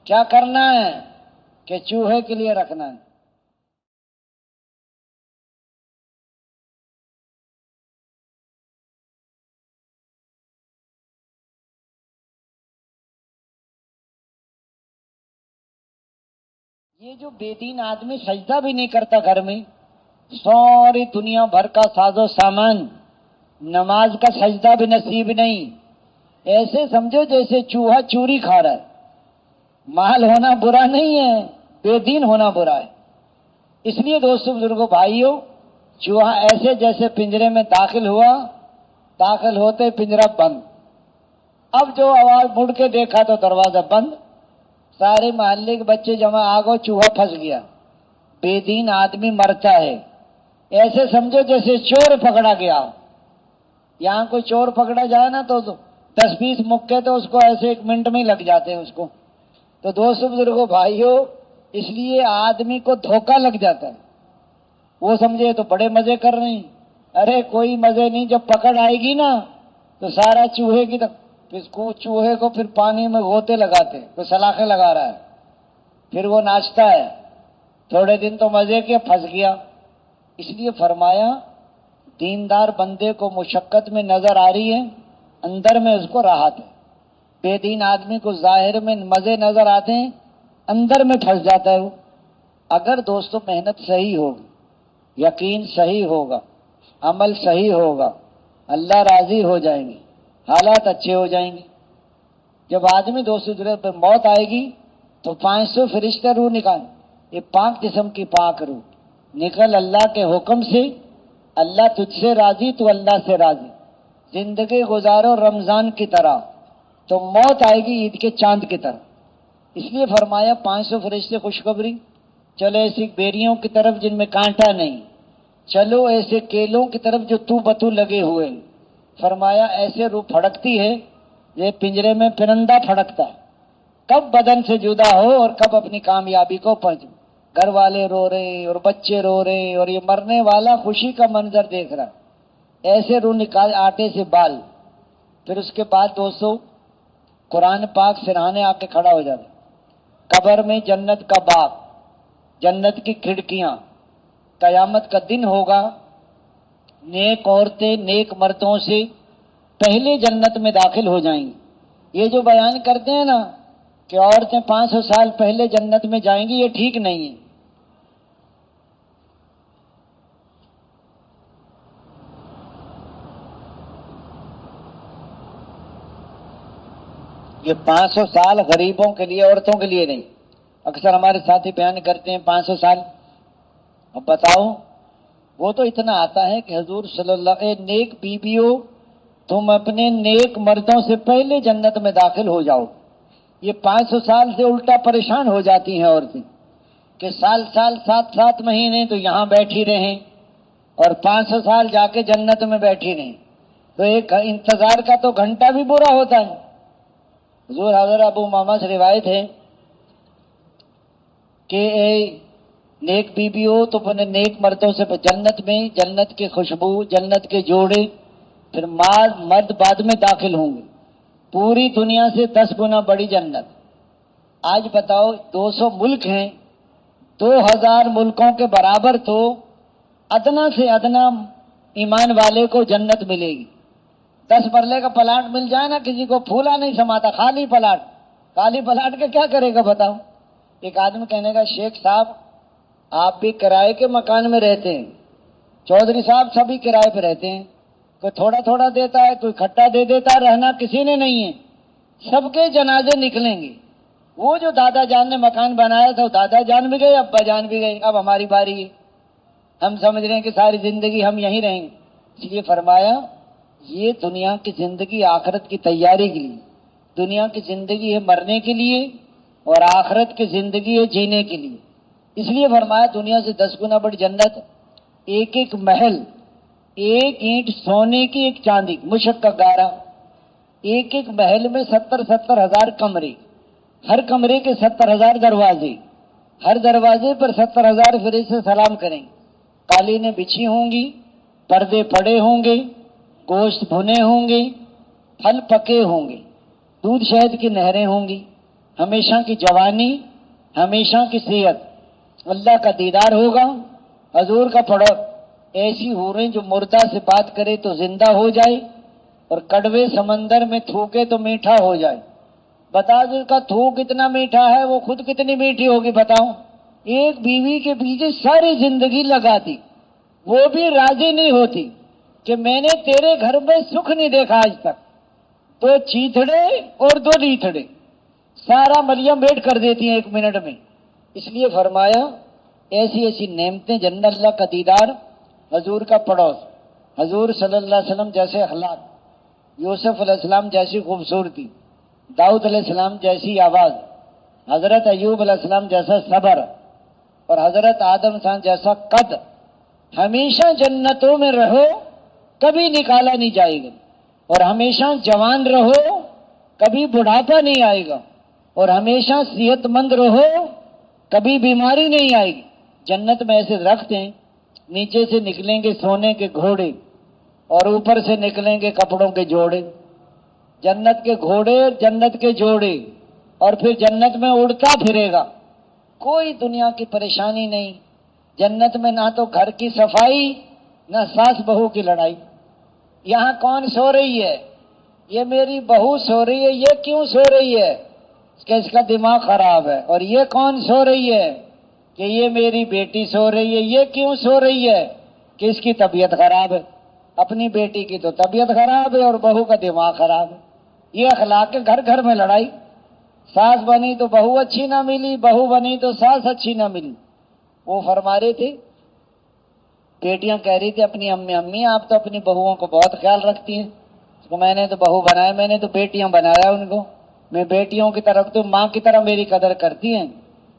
کیا کرنا ہے؟ کہ چوہے کے لیے رکھنا ہے. یہ جو بے دین آدمی سجدہ بھی نہیں کرتا گھر میں، ساری دنیا بھر کا ساز و سامان، نماز کا سجدہ بھی نصیب نہیں، ایسے سمجھو جیسے چوہا چوری کھا رہا ہے۔ مال ہونا برا نہیں ہے، بے دین ہونا برا ہے۔ اس لیے دوستو بزرگوں بھائیوں، چوہا ایسے جیسے پنجرے میں داخل ہوا، داخل ہوتے پنجرہ بند، اب جو آواز مڑ کے دیکھا تو دروازہ بند، سارے محلے کے بچے جمع آ گئے، چوہا پھنس گیا۔ بے دین آدمی مرتا ہے، ایسے سمجھو جیسے چور پکڑا گیا۔ یہاں کوئی چور پکڑا جائے نا تو 10-20 مکے تو اس کو ایسے 1 منٹ میں ہی لگ جاتے ہیں اس کو۔ تو دوستو بزرگوں بھائیوں، اس لیے آدمی کو دھوکہ لگ جاتا ہے، وہ سمجھے تو بڑے مزے کر رہے ہیں، ارے کوئی مزے نہیں، جب پکڑ آئے گی نا تو سارا چوہے کی چوہے کو پھر پانی میں غوطے لگاتے، کوئی سلاخیں لگا رہا ہے، پھر وہ ناچتا ہے، تھوڑے دن تو مزے کے، پھنس گیا۔ اس لیے فرمایا دیندار بندے کو مشقت میں نظر آ رہی ہے، اندر میں اس کو راحت ہے۔ بے دین آدمی کو ظاہر میں مزے نظر آتے ہیں، اندر میں پھنس جاتا ہے وہ۔ اگر دوستو محنت صحیح ہوگی، یقین صحیح ہوگا، عمل صحیح ہوگا، اللہ راضی ہو جائیں گے، حالات اچھے ہو جائیں گے۔ جب آدمی دوستو پہ موت آئے گی تو 500 فرشتے روح نکال، یہ پاک جسم کی پاک روح نکل اللہ کے حکم سے، اللہ تجھ سے راضی تو اللہ سے راضی، زندگی گزارو رمضان کی طرح، تو موت آئے گی عید کے چاند کی طرح۔ اس لیے فرمایا 500 فرشتے خوشخبری، چلو ایسی بیریوں کی طرف جن میں کانٹا نہیں، چلو ایسے کیلوں کی طرف جو تو بتو لگے ہوئے۔ فرمایا ایسے روح پھڑکتی ہے یہ پنجرے میں پرندہ پھڑکتا ہے، کب بدن سے جدا ہو اور کب اپنی کامیابی کو پہنچے۔ گھر والے رو رہے اور بچے رو رہے اور یہ مرنے والا خوشی کا منظر دیکھ رہا، ایسے روح نکال آٹے سے بال۔ پھر اس کے بعد دوستو قرآن پاک سرہانے آ کے کھڑا ہو جاتا، قبر میں جنت کا باغ، جنت کی کھڑکیاں، قیامت کا دن ہوگا، نیک عورتیں نیک مردوں سے پہلے جنت میں داخل ہو جائیں گی۔ یہ جو بیان کرتے ہیں نا کہ عورتیں 500 سال پہلے جنت میں جائیں گی، یہ ٹھیک نہیں ہے۔ یہ 500 سال غریبوں کے لیے، عورتوں کے لیے نہیں۔ اکثر ہمارے ساتھی بیان کرتے ہیں 500 سال، اب بتاؤ وہ تو اتنا آتا ہے کہ حضور صلی اللہ علیہ وسلم نیک بیویوں تم اپنے نیک مردوں سے پہلے جنت میں داخل ہو جاؤ۔ یہ 500 سال سے الٹا پریشان ہو جاتی ہیں عورتیں کہ سال 7 مہینے تو یہاں بیٹھی رہیں اور 500 سال جا کے جنت میں بیٹھی رہیں، تو ایک انتظار کا تو گھنٹہ بھی برا ہوتا ہے۔ حضور حضرت ابو امامہ سے روایت ہے کہ اے نیک بیویوں تو اپنے نیک مردوں سے جنت میں، جنت کی خوشبو، جنت کے جوڑے، پھر مرد بعد میں داخل ہوں گے، پوری دنیا سے 10 گنا بڑی جنت۔ آج بتاؤ 200 ملک ہیں، 2000 ملکوں کے برابر تو ادنا سے ادنا ایمان والے کو جنت ملے گی۔ 10 مرلے کا پلاٹ مل جائے نا کسی کو، پھولا نہیں سماتا، خالی پلاٹ کے کیا کرے گا بتاؤ۔ ایک آدمی کہنے کا شیخ صاحب آپ بھی کرائے کے مکان میں رہتے ہیں، چودھری صاحب سبھی کرائے پہ رہتے ہیں، کوئی تھوڑا تھوڑا دیتا ہے، کوئی کھٹا دے دیتا ہے، رہنا کسی نے نہیں ہے، سب کے جنازے نکلیں گے۔ وہ جو دادا جان نے مکان بنایا تھا، دادا جان بھی گئے، ابا جان بھی گئے، اب ہماری باری ہے، ہم سمجھ رہے ہیں کہ ساری زندگی ہم یہیں رہیں گے۔ اس لیے فرمایا یہ دنیا کی زندگی آخرت کی تیاری کے لیے، دنیا کی زندگی ہے مرنے کے لیے اور آخرت کی زندگی ہے جینے کے لیے۔ اس لیے فرمایا دنیا سے 10 گنا بڑی جنت، ایک ایک محل، ایک اینٹ سونے کی، ایک چاندی کی، مشک کا گارا، ایک ایک محل میں 70 ہزار کمرے، ہر کمرے کے 70,000 دروازے، ہر دروازے پر 70,000 فرشتے سلام کریں گے، قالینیں بچھی ہوں گی، پردے پڑے ہوں گے، گوشت بھنے ہوں گے، پھل پکے ہوں گے، دودھ شہد کی نہریں ہوں گی، ہمیشہ کی جوانی، ہمیشہ کی صحت، اللہ کا دیدار ہوگا۔ حضور کا پڑھو، ایسی حوریں جو مردہ سے بات کرے تو زندہ ہو جائے اور کڑوے سمندر میں تھوکے تو میٹھا ہو جائے۔ بتا جس کا تھوک اتنا میٹھا ہے وہ خود کتنی میٹھی ہوگی بتاؤ۔ ایک بیوی کے پیچھے ساری زندگی لگا دی، وہ بھی راضی نہیں ہوتی کہ میں نے تیرے گھر میں سکھ نہیں دیکھا آج تک، دو چیتڑے اور دو لیتڑے، سارا ملیم بیٹ کر دیتی ہیں ایک منٹ میں۔ اس لیے فرمایا ایسی ایسی نعمتیں، جنت اللہ کا دیدار، حضور کا پڑوس، حضور صلی اللہ علیہ وسلم جیسے اخلاق، یوسف علیہ السلام جیسی خوبصورتی، داؤد علیہ السلام جیسی آواز، حضرت ایوب علیہ السلام جیسا صبر، اور حضرت آدم علیہ السلام جیسا قد۔ ہمیشہ جنتوں میں رہو، کبھی نکالا نہیں جائے گا، اور ہمیشہ جوان رہو، کبھی بڑھاپا نہیں آئے گا، اور ہمیشہ صحت مند رہو، کبھی بیماری نہیں آئے گی۔ جنت میں ایسے درخت ہیں، نیچے سے نکلیں گے سونے کے گھوڑے اور اوپر سے نکلیں گے کپڑوں کے جوڑے، جنت کے گھوڑے، جنت کے جوڑے، اور پھر جنت میں اڑتا پھرے گا، کوئی دنیا کی پریشانی نہیں۔ جنت میں نہ تو گھر کی صفائی، نہ ساس بہو کی لڑائی۔ یہاں کون سو رہی ہے؟ یہ میری بہو سو رہی ہے، یہ کیوں سو رہی ہے کہ اس کا دماغ خراب ہے، اور یہ کون سو رہی ہے کہ یہ میری بیٹی سو رہی ہے، یہ کیوں سو رہی ہے کہ اس کی طبیعت خراب ہے۔ اپنی بیٹی کی تو طبیعت خراب ہے اور بہو کا دماغ خراب ہے۔ یہ اخلاق کے گھر گھر میں لڑائی، ساس بنی تو بہو اچھی نہ ملی، بہو بنی تو ساس اچھی نہ ملی۔ وہ فرما رہے تھے، بیٹیاں کہہ رہی تھی اپنی امی آپ تو اپنی بہوؤں کو بہت خیال رکھتی ہیں، تو میں نے تو بہو بنایا، میں نے تو بیٹیاں بنایا ان کو، میں بیٹیوں کی طرف تو ماں کی طرح میری قدر کرتی ہیں۔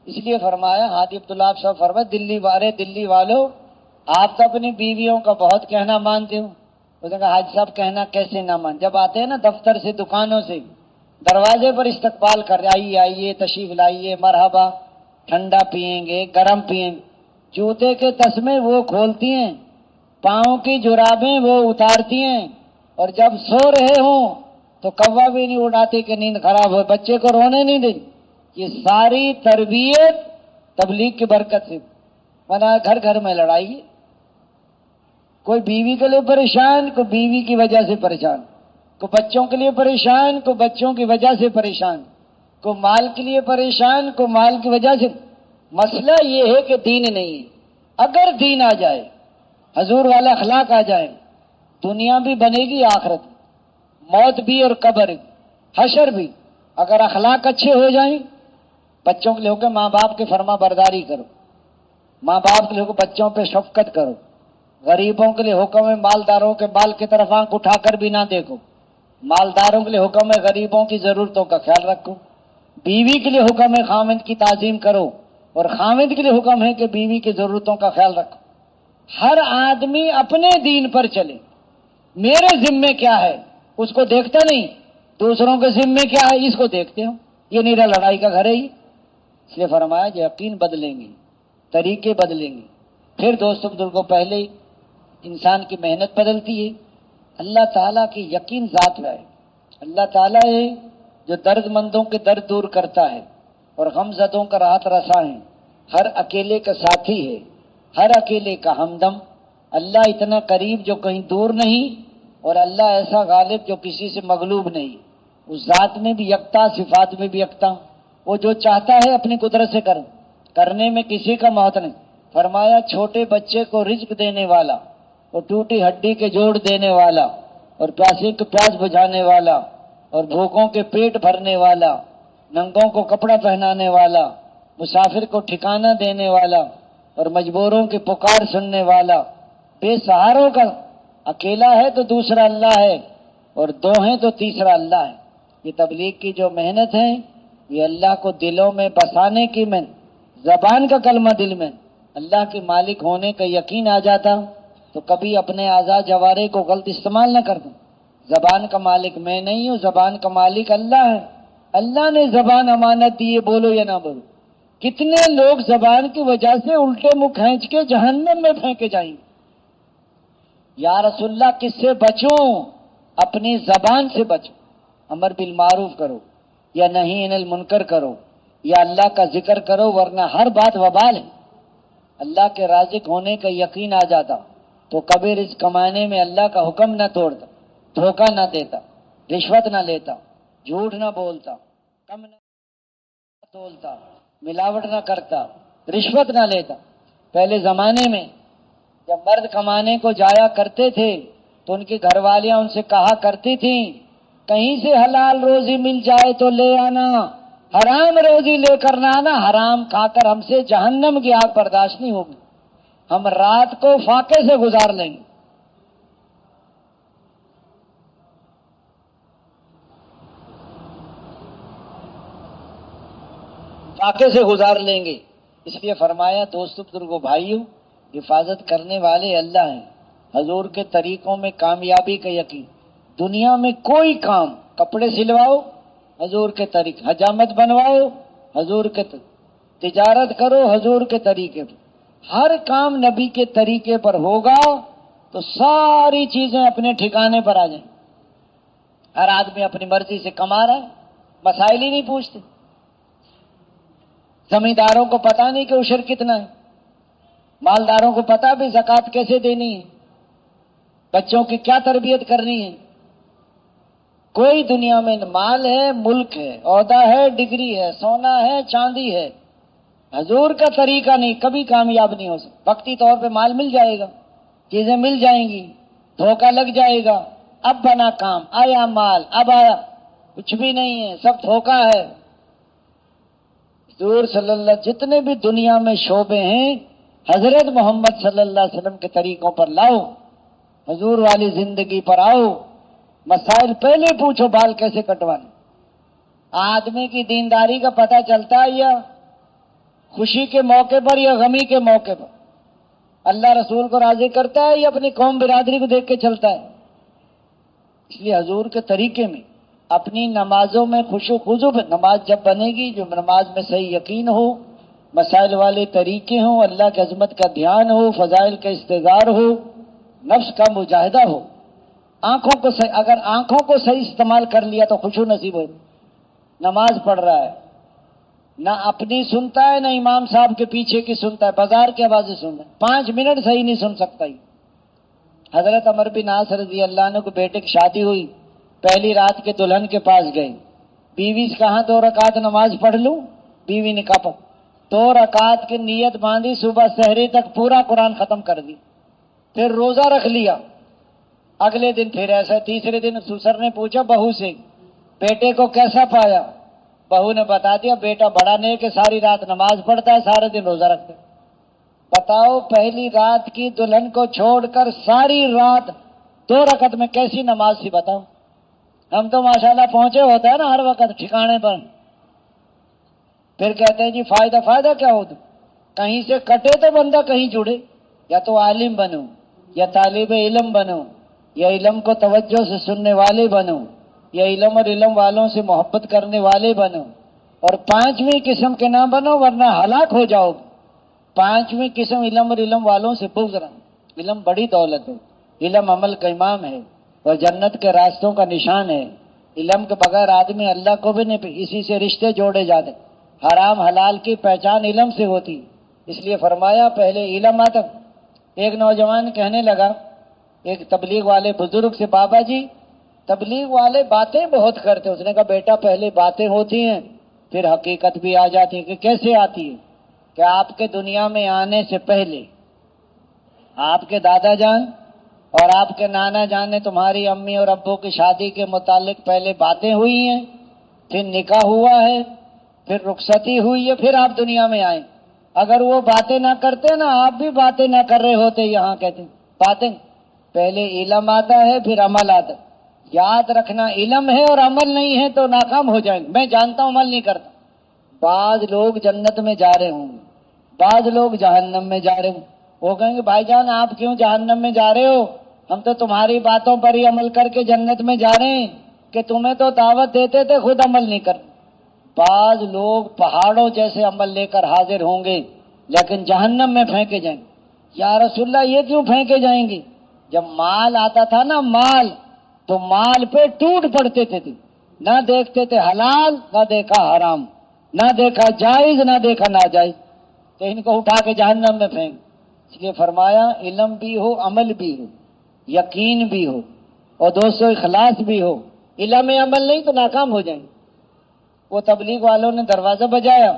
اس لیے فرمایا، حاجی عبداللہ صاحب فرمایا، دلی والو آپ تو اپنی بیویوں کا بہت کہنا مانتے ہو۔ اس نے کہا حاج صاحب کہنا کیسے نہ مان، جب آتے ہیں نا دفتر سے دکانوں سے، دروازے پر استقبال کر آئیے آئیے تشریف لائیے مرحبا، ٹھنڈا پیئیں گے گرم پیئیں گے، جوتے کے تسمے وہ کھولتی ہیں، پاؤں کی جرابیں وہ اتارتی ہیں، اور جب سو رہے ہوں تو کوا بھی نہیں اڑاتے کہ نیند خراب ہو، بچے کو رونے نہیں دیں۔ یہ ساری تربیت تبلیغ کی برکت سے بنا۔ گھر گھر میں لڑائی، کوئی بیوی کے لیے پریشان، کوئی بیوی کی وجہ سے پریشان، کوئی بچوں کے لیے پریشان، کوئی بچوں کی وجہ سے پریشان، کوئی مال کے لیے پریشان، کوئی مال کی وجہ سے۔ مسئلہ یہ ہے کہ دین نہیں ہے۔ اگر دین آ جائے، حضور والا اخلاق آ جائے، دنیا بھی بنے گی، آخرت بھی، موت بھی اور قبر بھی، حشر بھی۔ اگر اخلاق اچھے ہو جائیں، بچوں کے لیے ہو کہ ماں باپ کی فرما برداری کرو، ماں باپ کے لیے ہو کہ بچوں پہ شفقت کرو، غریبوں کے لیے حکم ہے مالداروں کے مال کی طرف آنکھ اٹھا کر بھی نہ دیکھو، مالداروں کے لیے حکم ہے غریبوں کی ضرورتوں کا خیال رکھو، بیوی کے لیے حکم ہے خاوند کی تعظیم کرو، اور خاوند کے لیے حکم ہے کہ بیوی کی ضرورتوں کا خیال رکھو۔ ہر آدمی اپنے دین پر چلے، میرے ذمے کیا ہے اس کو دیکھتا نہیں، دوسروں کے ذمے کیا ہے اس کو دیکھتے ہو، یہ نیرا لڑائی کا گھر ہے ہی۔ اس لیے فرمایا یقین بدلیں گے، طریقے بدلیں گے، پھر دوستوں بزرگوں پہلے انسان کی محنت بدلتی ہے، اللہ تعالیٰ کی یقین ذات ہے، اللہ تعالیٰ ہے جو درد مندوں کے درد دور کرتا ہے اور غم زدوں کا راحت رساں ہے، ہر اکیلے کا ساتھی ہے، ہر اکیلے کا ہمدم۔ اللہ اتنا قریب جو کہیں دور نہیں، اور اللہ ایسا غالب جو کسی سے مغلوب نہیں، اس ذات میں بھی یکتا، صفات میں بھی یکتا۔ وہ جو چاہتا ہے اپنی قدرت سے کرنے میں کسی کا محت نہیں۔ فرمایا چھوٹے بچے کو رزق دینے والا، اور ٹوٹی ہڈی کے جوڑ دینے والا، اور پیاسے کو پیاس بجھانے والا، اور بھوکوں کے پیٹ بھرنے والا، ننگوں کو کپڑا پہنانے والا، مسافر کو ٹھکانہ دینے والا، اور مجبوروں کی پکار سننے والا، بے سہاروں کا اکیلا ہے تو دوسرا اللہ ہے، اور دو ہیں تو تیسرا اللہ ہے۔ یہ تبلیغ کی جو محنت ہے، یہ اللہ کو دلوں میں بسانے کی محنت، زبان کا کلمہ دل میں اللہ کے مالک ہونے کا یقین آ جاتا تو کبھی اپنے اعضاء جوارح کو غلط استعمال نہ کرتا۔ زبان کا مالک میں نہیں ہوں، زبان کا مالک اللہ ہے۔ اللہ نے زبان امانت دی ہے، بولو یا نہ بولو۔ کتنے لوگ زبان کی وجہ سے الٹے منہ کھینچ کے جہنم میں پھینکے جائیں گے۔ یا رسول اللہ کس سے بچوں؟ اپنی زبان سے بچو، امر بالمعروف کرو یا نہی عن المنکر کرو یا اللہ کا ذکر کرو، ورنہ ہر بات وبال ہے۔ اللہ کے رازق ہونے کا یقین آ جاتا تو کبھی رزق کمانے میں اللہ کا حکم نہ توڑتا، دھوکہ نہ دیتا، رشوت نہ لیتا، جھوٹ نہ بولتا، کم نہ تولتا، ملاوٹ نہ کرتا، رشوت نہ لیتا۔ پہلے زمانے میں جب مرد کمانے کو جایا کرتے تھے تو ان کی گھر والیاں ان سے کہا کرتی تھیں کہیں سے حلال روزی مل جائے تو لے آنا، حرام روزی لے کر نہ آنا، حرام کھا کر ہم سے جہنم کی آگ برداشت نہیں ہوگی، ہم رات کو فاقے سے گزار لیں گے۔ فاقے سے گزار لیں گے۔ اس لیے فرمایا دوستو بزرگوں بھائیوں، حفاظت کرنے والے اللہ ہیں۔ حضور کے طریقوں میں کامیابی کا یقین، دنیا میں کوئی کام، کپڑے سلواؤ حضور کے طریقے، حجامت بنواؤ حضور کے تجارت کرو حضور کے طریقے پر، ہر کام نبی کے طریقے پر ہوگا تو ساری چیزیں اپنے ٹھکانے پر آ جائیں۔ ہر آدمی اپنی مرضی سے کما رہا ہے، مسائل ہی نہیں پوچھتے۔ زمینداروں کو پتا نہیں کہ عشر کتنا ہے، مالداروں کو پتا بھی زکوٰۃ کیسے دینی ہے، بچوں کی کیا تربیت کرنی ہے۔ کوئی دنیا میں مال ہے، ملک ہے، عہدہ ہے، ڈگری ہے، سونا ہے، چاندی ہے، حضور کا طریقہ نہیں، کبھی کامیاب نہیں ہو سکتا۔ وقتی طور پہ مال مل جائے گا، چیزیں مل جائیں گی، دھوکہ لگ جائے گا، اب بنا کام، آیا مال، اب آیا، کچھ بھی نہیں ہے، سب دھوکہ ہے۔ حضور صلی اللہ جتنے بھی دنیا میں شعبے ہیں حضرت محمد صلی اللہ علیہ وسلم کے طریقوں پر لاؤ، حضور والی زندگی پر آؤ، مسائل پہلے پوچھو بال کیسے کٹوانے۔ آدمی کی دینداری کا پتہ چلتا ہے یا خوشی کے موقع پر یا غمی کے موقع پر، اللہ رسول کو راضی کرتا ہے یا اپنی قوم برادری کو دیکھ کے چلتا ہے۔ اس لیے حضور کے طریقے میں اپنی نمازوں میں خشوع خضوع، نماز جب بنے گی جو نماز میں صحیح یقین ہو، مسائل والے طریقے ہوں، اللہ کی عظمت کا دھیان ہو، فضائل کا استحضار ہو، نفس کا مجاہدہ ہو، آنکھوں کو صحیح، اگر آنکھوں کو صحیح استعمال کر لیا تو خشوع نصیب ہو۔ نماز پڑھ رہا ہے، نہ اپنی سنتا ہے نہ امام صاحب کے پیچھے کی سنتا ہے، بازار کی آوازیں سن رہا ہے، 5 منٹ صحیح نہیں سن سکتا ہی۔ حضرت عمر بن عاص رضی اللہ عنہ کو بیٹے کی شادی ہوئی، پہلی رات کے دلہن کے پاس گئے، بیوی سے کہا 2 رکعت نماز پڑھ لوں؟ بیوی نے کہا 2 رکعت کی نیت باندھی، صبح سحری تک پورا قرآن ختم کر دی، پھر روزہ رکھ لیا۔ اگلے دن پھر ایسا، تیسرے دن سسر نے پوچھا بہو سے بیٹے کو کیسا پایا؟ بہو نے بتا دیا بیٹا بڑا نیک ہے، ساری رات نماز پڑھتا ہے، سارے دن روزہ رکھتا ہے۔ بتاؤ پہلی رات کی دلہن کو چھوڑ کر ساری رات 2 رکعت میں کیسی نماز تھی بتاؤ؟ ہم تو ماشاءاللہ پہنچے ہوتا ہے نا ہر وقت ٹھکانے پر، پھر کہتے ہیں جی فائدہ کیا ہو؟ کہیں سے کٹے تو بندہ کہیں جڑے، یا تو عالم بنو، یا طالب علم بنو، یا علم کو توجہ سے سننے والے بنو، یا علم اور علم والوں سے محبت کرنے والے بنو، اور 5ویں قسم کے نہ بنو ورنہ ہلاک ہو جاؤ۔ 5ویں قسم علم اور علم والوں سے بغض رہنا۔ علم بڑی دولت ہے، علم عمل کا امام ہے اور جنت کے راستوں کا نشان ہے۔ علم کے بغیر آدمی اللہ کو بھی نہیں، اسی سے رشتے جوڑے جاتے، حرام حلال کی پہچان علم سے ہوتی، اس لیے فرمایا پہلے علم آتا۔ ایک نوجوان کہنے لگا ایک تبلیغ والے بزرگ سے، بابا جی تبلیغ والے باتیں بہت کرتے، اس نے کہا بیٹا پہلے باتیں ہوتی ہیں پھر حقیقت بھی آ جاتی ہے۔ کہ کیسے آتی ہے؟ کہ آپ کے دنیا میں آنے سے پہلے آپ کے دادا جان اور آپ کے نانا جان نے تمہاری امی اور ابو کی شادی کے متعلق پہلے باتیں ہوئی ہیں، پھر نکاح ہوا ہے، پھر رخصتی ہوئی ہے، پھر آپ دنیا میں آئے۔ اگر وہ باتیں نہ کرتے نا آپ بھی باتیں نہ کر رہے ہوتے۔ یہاں کہتے ہیں باتیں پہلے علم آتا ہے پھر عمل آتا ہے۔ یاد رکھنا علم ہے اور عمل نہیں ہے تو ناکام ہو جائیں گے۔ میں جانتا ہوں عمل نہیں کرتا، بعض لوگ جنت میں جا رہے ہوں گے، بعض لوگ جہنم میں جا رہے ہوں۔ وہ کہیں گے بھائی جان آپ کیوں جہنم میں جا رہے ہو؟ ہم تو تمہاری باتوں پر ہی عمل کر کے جنت میں جا رہے ہیں کہ تمہیں تو دعوت دیتے تھے، خود عمل نہیں کر۔ بعض لوگ پہاڑوں جیسے عمل لے کر حاضر ہوں گے لیکن جہنم میں پھینکے جائیں گے۔ یا رسول اللہ یہ کیوں پھینکے جائیں گے؟ جب مال آتا تھا نا مال، تو مال پہ ٹوٹ پڑتے تھے، نہ دیکھتے تھے حلال نہ دیکھا حرام، نہ دیکھا جائز نہ دیکھا ناجائز، تو ان کو اٹھا کے جہنم میں پھینک۔ اس لیے فرمایا علم بھی ہو، عمل بھی ہو، یقین بھی ہو، اور دوستو اخلاص بھی ہو۔ علم عمل نہیں تو ناکام ہو جائیں گے۔ وہ تبلیغ والوں نے دروازہ بجایا،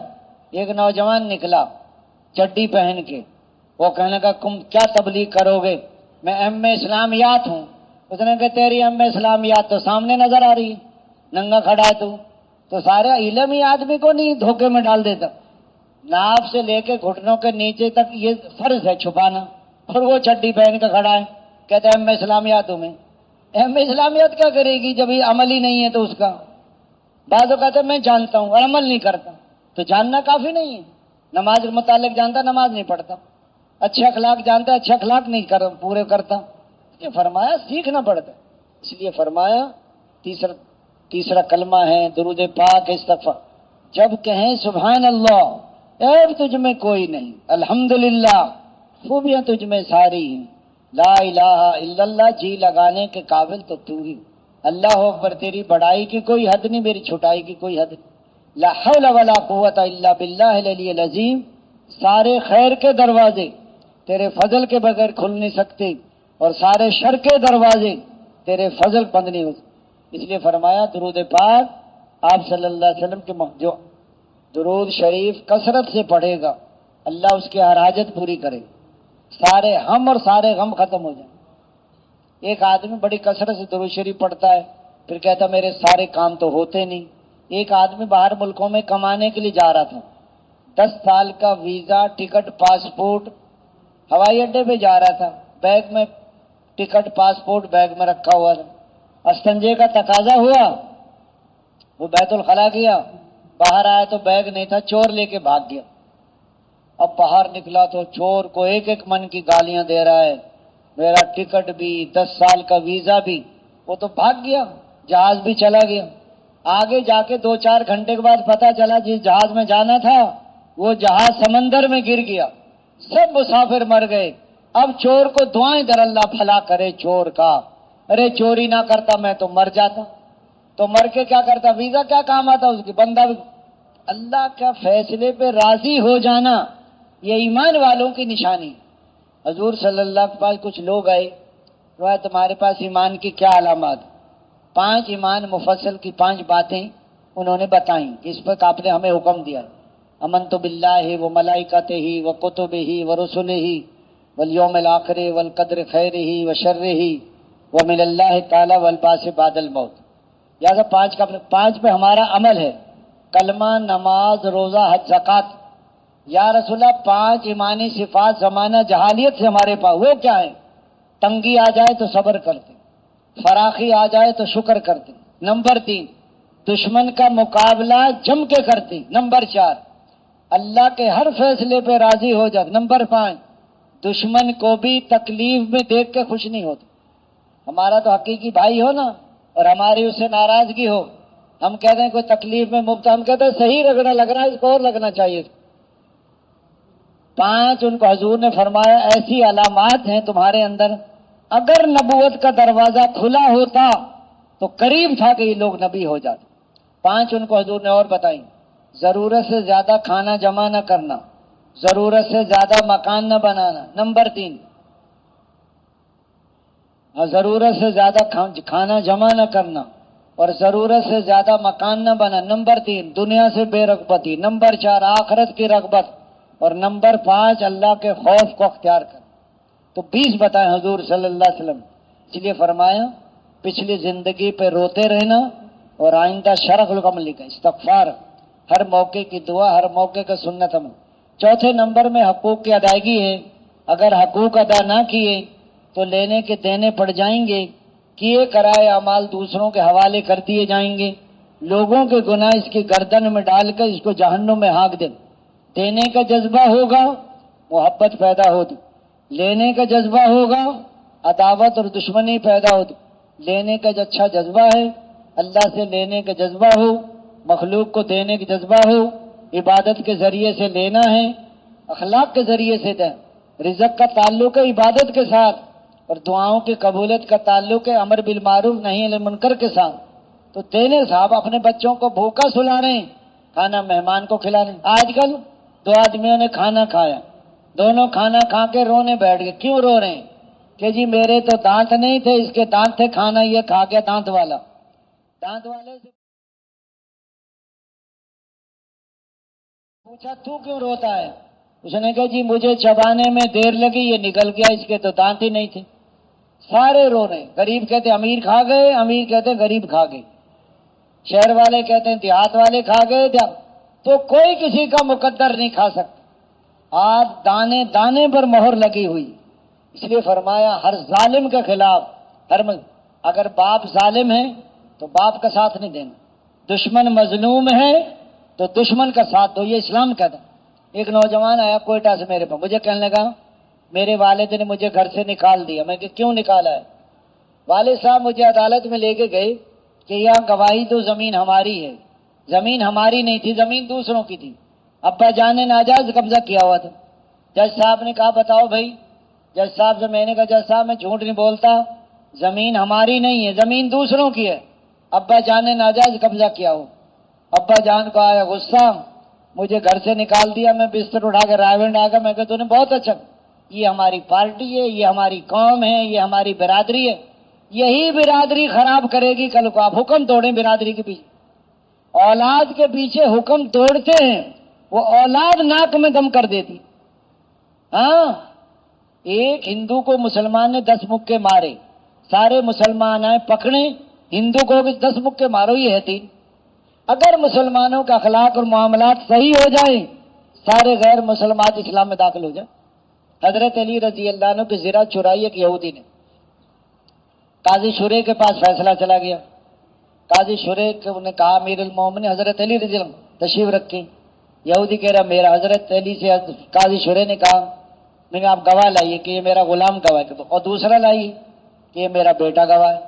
ایک نوجوان نکلا، چڈی پہن کے. وہ کہنے لگا تم کیا تبلیغ کرو گے؟ میں ایم اے اسلامیات ہوں. اس نے کہا تیری ایم اے اسلامیات تو سامنے نظر آ رہی ہے، ننگا کھڑا ہے تو سارے علم ہی آدمی کو نہیں دھوکے میں ڈال دیتا. ناف سے لے کے گھٹنوں کے نیچے تک یہ فرض ہے چھپانا، اور وہ چڈی پہن کے کھڑا ہے، کہتا ہے ایم اے اسلامیات ہوں. میں ایم اے اسلامیات کیا کرے گی جب یہ عمل ہی نہیں ہے تو اس کا؟ بعض وہ کہتے ہیں میں جانتا ہوں اور عمل نہیں کرتا. تو جاننا کافی نہیں ہے. نماز کے متعلق جانتا، نماز نہیں پڑھتا. اچھے اخلاق جانتا، اچھے اخلاق نہیں پورے کرتا. یہ فرمایا سیکھنا پڑتا ہے. اس لیے فرمایا تیسرا کلمہ ہے درود پاک استغفار. جب کہیں سبحان اللہ، عیب تجھ میں کوئی نہیں، الحمدللہ خوبیاں تجھ میں ساری ہیں، لا الہ الا اللہ جی لگانے کے قابل تو تو ہی. اللہ اکبر، تیری بڑائی کی کوئی حد نہیں، میری چھٹائی کی کوئی حد نہیں. لا حول ولا قوت الا باللہ العلی العظیم. سارے خیر کے دروازے تیرے فضل کے بغیر کھل نہیں سکتے، اور سارے شر کے دروازے تیرے فضل بند نہیں ہو سکتے. اس لیے فرمایا درود پاک آپ صلی اللہ علیہ وسلم کے جو درود شریف کثرت سے پڑھے گا اللہ اس کی ہر حاجت پوری کرے، سارے ہم اور سارے غم ختم ہو جائیں. ایک آدمی بڑی کثرت سے درود شریف پڑھتا ہے، پھر کہتا میرے سارے کام تو ہوتے نہیں. ایک آدمی باہر ملکوں میں کمانے کے لیے جا رہا تھا، 10 سال کا ویزا، ٹکٹ، پاسپورٹ، ہوائی اڈے پہ جا رہا تھا، بیگ میں ٹکٹ پاسپورٹ بیگ میں رکھا ہوا تھا. استنجے کا تقاضا ہوا، وہ بیت الخلا گیا، باہر آیا تو بیگ نہیں تھا، چور لے کے بھاگ گیا. اب باہر نکلا تو چور کو ایک ایک من کی گالیاں دے رہا ہے، میرا ٹکٹ بھی 10 سال کا ویزا بھی. وہ تو بھاگ گیا، جہاز بھی چلا گیا. آگے جا کے 2-4 گھنٹے کے بعد پتا چلا جس جہاز میں جانا تھا وہ جہاز سمندر میں گر گیا، سب مسافر مر گئے. اب چور کو دعائیں در اللہ بھلا کرے چور کا، ارے چوری نہ کرتا میں تو مر جاتا. تو مر کے کیا کرتا؟ ویزا کیا کام آتا اس کی؟ بندہ بھی. اللہ کا فیصلے پہ راضی ہو جانا یہ ایمان والوں کی نشانی. حضور صلی اللہ کے پاس کچھ لوگ آئے، کہا تمہارے پاس ایمان کی کیا علامات؟ 5 ایمان مفصل کی 5 باتیں انہوں نے بتائیں کہ اس پر آپ نے ہمیں حکم دیا. امنت باللہ و ملائکتہ و کتبہ و رسلہ والیوم الآخر والقدر خیرہ و شرہ ومن اللہ تعالی والبعث بعد الموت. لہٰذا 5 پہ ہمارا عمل ہے، کلمہ، نماز، روزہ، حج، زکوٰۃ. یا رسول اللہ 5 ایمانی صفات زمانہ جہالیت سے ہمارے پاس، وہ کیا ہے؟ تنگی آ جائے تو صبر کرتے، فراخی آ جائے تو شکر کرتے. نمبر 3 دشمن کا مقابلہ جم کے کرتے. نمبر 4 اللہ کے ہر فیصلے پہ راضی ہو جاتے. نمبر 5 دشمن کو بھی تکلیف میں دیکھ کے خوش نہیں ہوتے. ہمارا تو حقیقی بھائی ہو نا اور ہماری اس سے ناراضگی ہو، ہم کہتے ہیں کوئی تکلیف میں مبتلا، ہم کہتے ہیں صحیح لگ رہا ہے اس کو اور لگنا چاہیے. 5 ان کو حضور نے فرمایا ایسی علامات ہیں تمہارے اندر، اگر نبوت کا دروازہ کھلا ہوتا تو قریب تھا کہ یہ لوگ نبی ہو جاتے. 5 ان کو حضور نے اور بتائیں. ضرورت سے زیادہ کھانا جمع نہ کرنا، ضرورت سے زیادہ مکان نہ بنانا. نمبر 3 ضرورت سے زیادہ کھانا جمع نہ کرنا اور ضرورت سے زیادہ مکان نہ بنا. نمبر 3 دنیا سے بے رغبتی. نمبر 4 آخرت کی رغبت. اور نمبر 5 اللہ کے خوف کو اختیار کر. تو 20 بتائیں حضور صلی اللہ علیہ وسلم. اس لیے فرمایا پچھلی زندگی پہ روتے رہنا اور آئندہ شرح العمل لکھا، استغفار، ہر موقع کی دعا، ہر موقع کا سنت عمل. 4 نمبر میں حقوق کی ادائیگی ہے. اگر حقوق ادا نہ کیے تو لینے کے دینے پڑ جائیں گے، کیے کرائے اعمال دوسروں کے حوالے کر دیے جائیں گے. لوگوں کے گناہ اس کی گردن میں ڈال کر اس کو جہنم میں ہانک دیں. دینے کا جذبہ ہوگا محبت پیدا ہوتی، لینے کا جذبہ ہوگا عداوت اور دشمنی پیدا ہوتی. لینے کا جو اچھا جذبہ ہے، اللہ سے لینے کا جذبہ ہو، مخلوق کو دینے کا جذبہ ہو، عبادت کے ذریعے سے لینا ہے، اخلاق کے ذریعے سے دیں. رزق کا تعلق ہے عبادت کے ساتھ، اور دعاؤں کی قبولیت کا تعلق ہے امر بالمعروف نہی عن المنکر کے ساتھ. تو دینے صاحب اپنے بچوں کو بھوکا سلا رہے ہیں، کھانا مہمان کو کھلا رہے ہیں. آج کل 2 آدمیوں نے کھانا کھایا، دونوں کھانا کھا کے رونے بیٹھ گئے. کیوں رو رہے ہیں؟ کہ جی میرے تو دانت نہیں تھے، اس کے دانت تھے، کھانا یہ کھا گیا دانت والا. دانت والے سے پوچھا تو کیوں روتا ہے؟ اس نے کہا جی مجھے چبانے میں دیر لگی، یہ نکل گیا، اس کے تو دانت ہی نہیں تھے۔ سارے رو رہے، غریب کہتے امیر کھا گئے، امیر کہتے غریب کھا گئے، شہر والے کہتے ہیں دیہات والے کھا گئے، تو کوئی کسی کا مقدر نہیں کھا سکتا۔ آج دانے دانے پر مہر لگی ہوئی، اس لیے فرمایا ہر ظالم کے خلاف اگر باپ ظالم ہے تو باپ کا ساتھ نہیں دینا، دشمن مظلوم ہے تو دشمن کا ساتھ دو، یہ اسلام کہتا ہے۔ ایک نوجوان آیا کوئٹہ سے میرے پاس، مجھے کہنے لگا میرے والد نے مجھے گھر سے نکال دیا۔ میں کہ کیوں نکالا ہے؟ والد صاحب مجھے عدالت میں لے کے گئے کہ یہاں گواہی دو زمین ہماری ہے، زمین ہماری نہیں تھی، زمین دوسروں کی تھی، ابا جان نے ناجائز قبضہ کیا ہوا تھا۔ جج صاحب نے کہا بتاؤ بھائی، جج صاحب سے میں نے کہا جج صاحب میں جھوٹ نہیں بولتا، زمین ہماری نہیں ہے، زمین دوسروں کی ہے، ابا جان نے ناجائز قبضہ کیا ہو۔ ابا جان کو آیا غصہ، مجھے گھر سے نکال دیا، میں بستر اٹھا کے رائے آ گیا۔ میں کہا تو نے بہت اچھا، یہ ہماری پارٹی ہے، یہ ہماری قوم ہے، یہ ہماری برادری ہے، یہی برادری خراب کرے گی کل کو۔ آپ حکم توڑیں برادری کے پیچھے، اولاد کے پیچھے حکم توڑتے ہیں، وہ اولاد ناک میں دم کر دیتی۔ ہاں، ایک ہندو کو مسلمان نے 10 مکے مارے، سارے مسلمان آئے پکڑے، ہندو کو بھی 10 مکے مارو، یہ ہے 3۔ اگر مسلمانوں کا اخلاق اور معاملات صحیح ہو جائیں، سارے غیر مسلمان اسلام میں داخل ہو جائیں۔ حضرت علی رضی اللہ عنہ کی زرہ چرائی ایک یہودی نے، قاضی شریح کے پاس فیصلہ چلا گیا۔ قاضی شریح نے کہا امیر المومنین حضرت علی رضی اللہ عنہ تشریف رکھیں۔ یہودی کہہ رہا میرا، حضرت علی سے قاضی شریح نے کہا میں آپ گواہ لائیے کہ یہ میرا غلام گواہ ہے، اور دوسرا لائیے کہ یہ میرا بیٹا گواہ ہے۔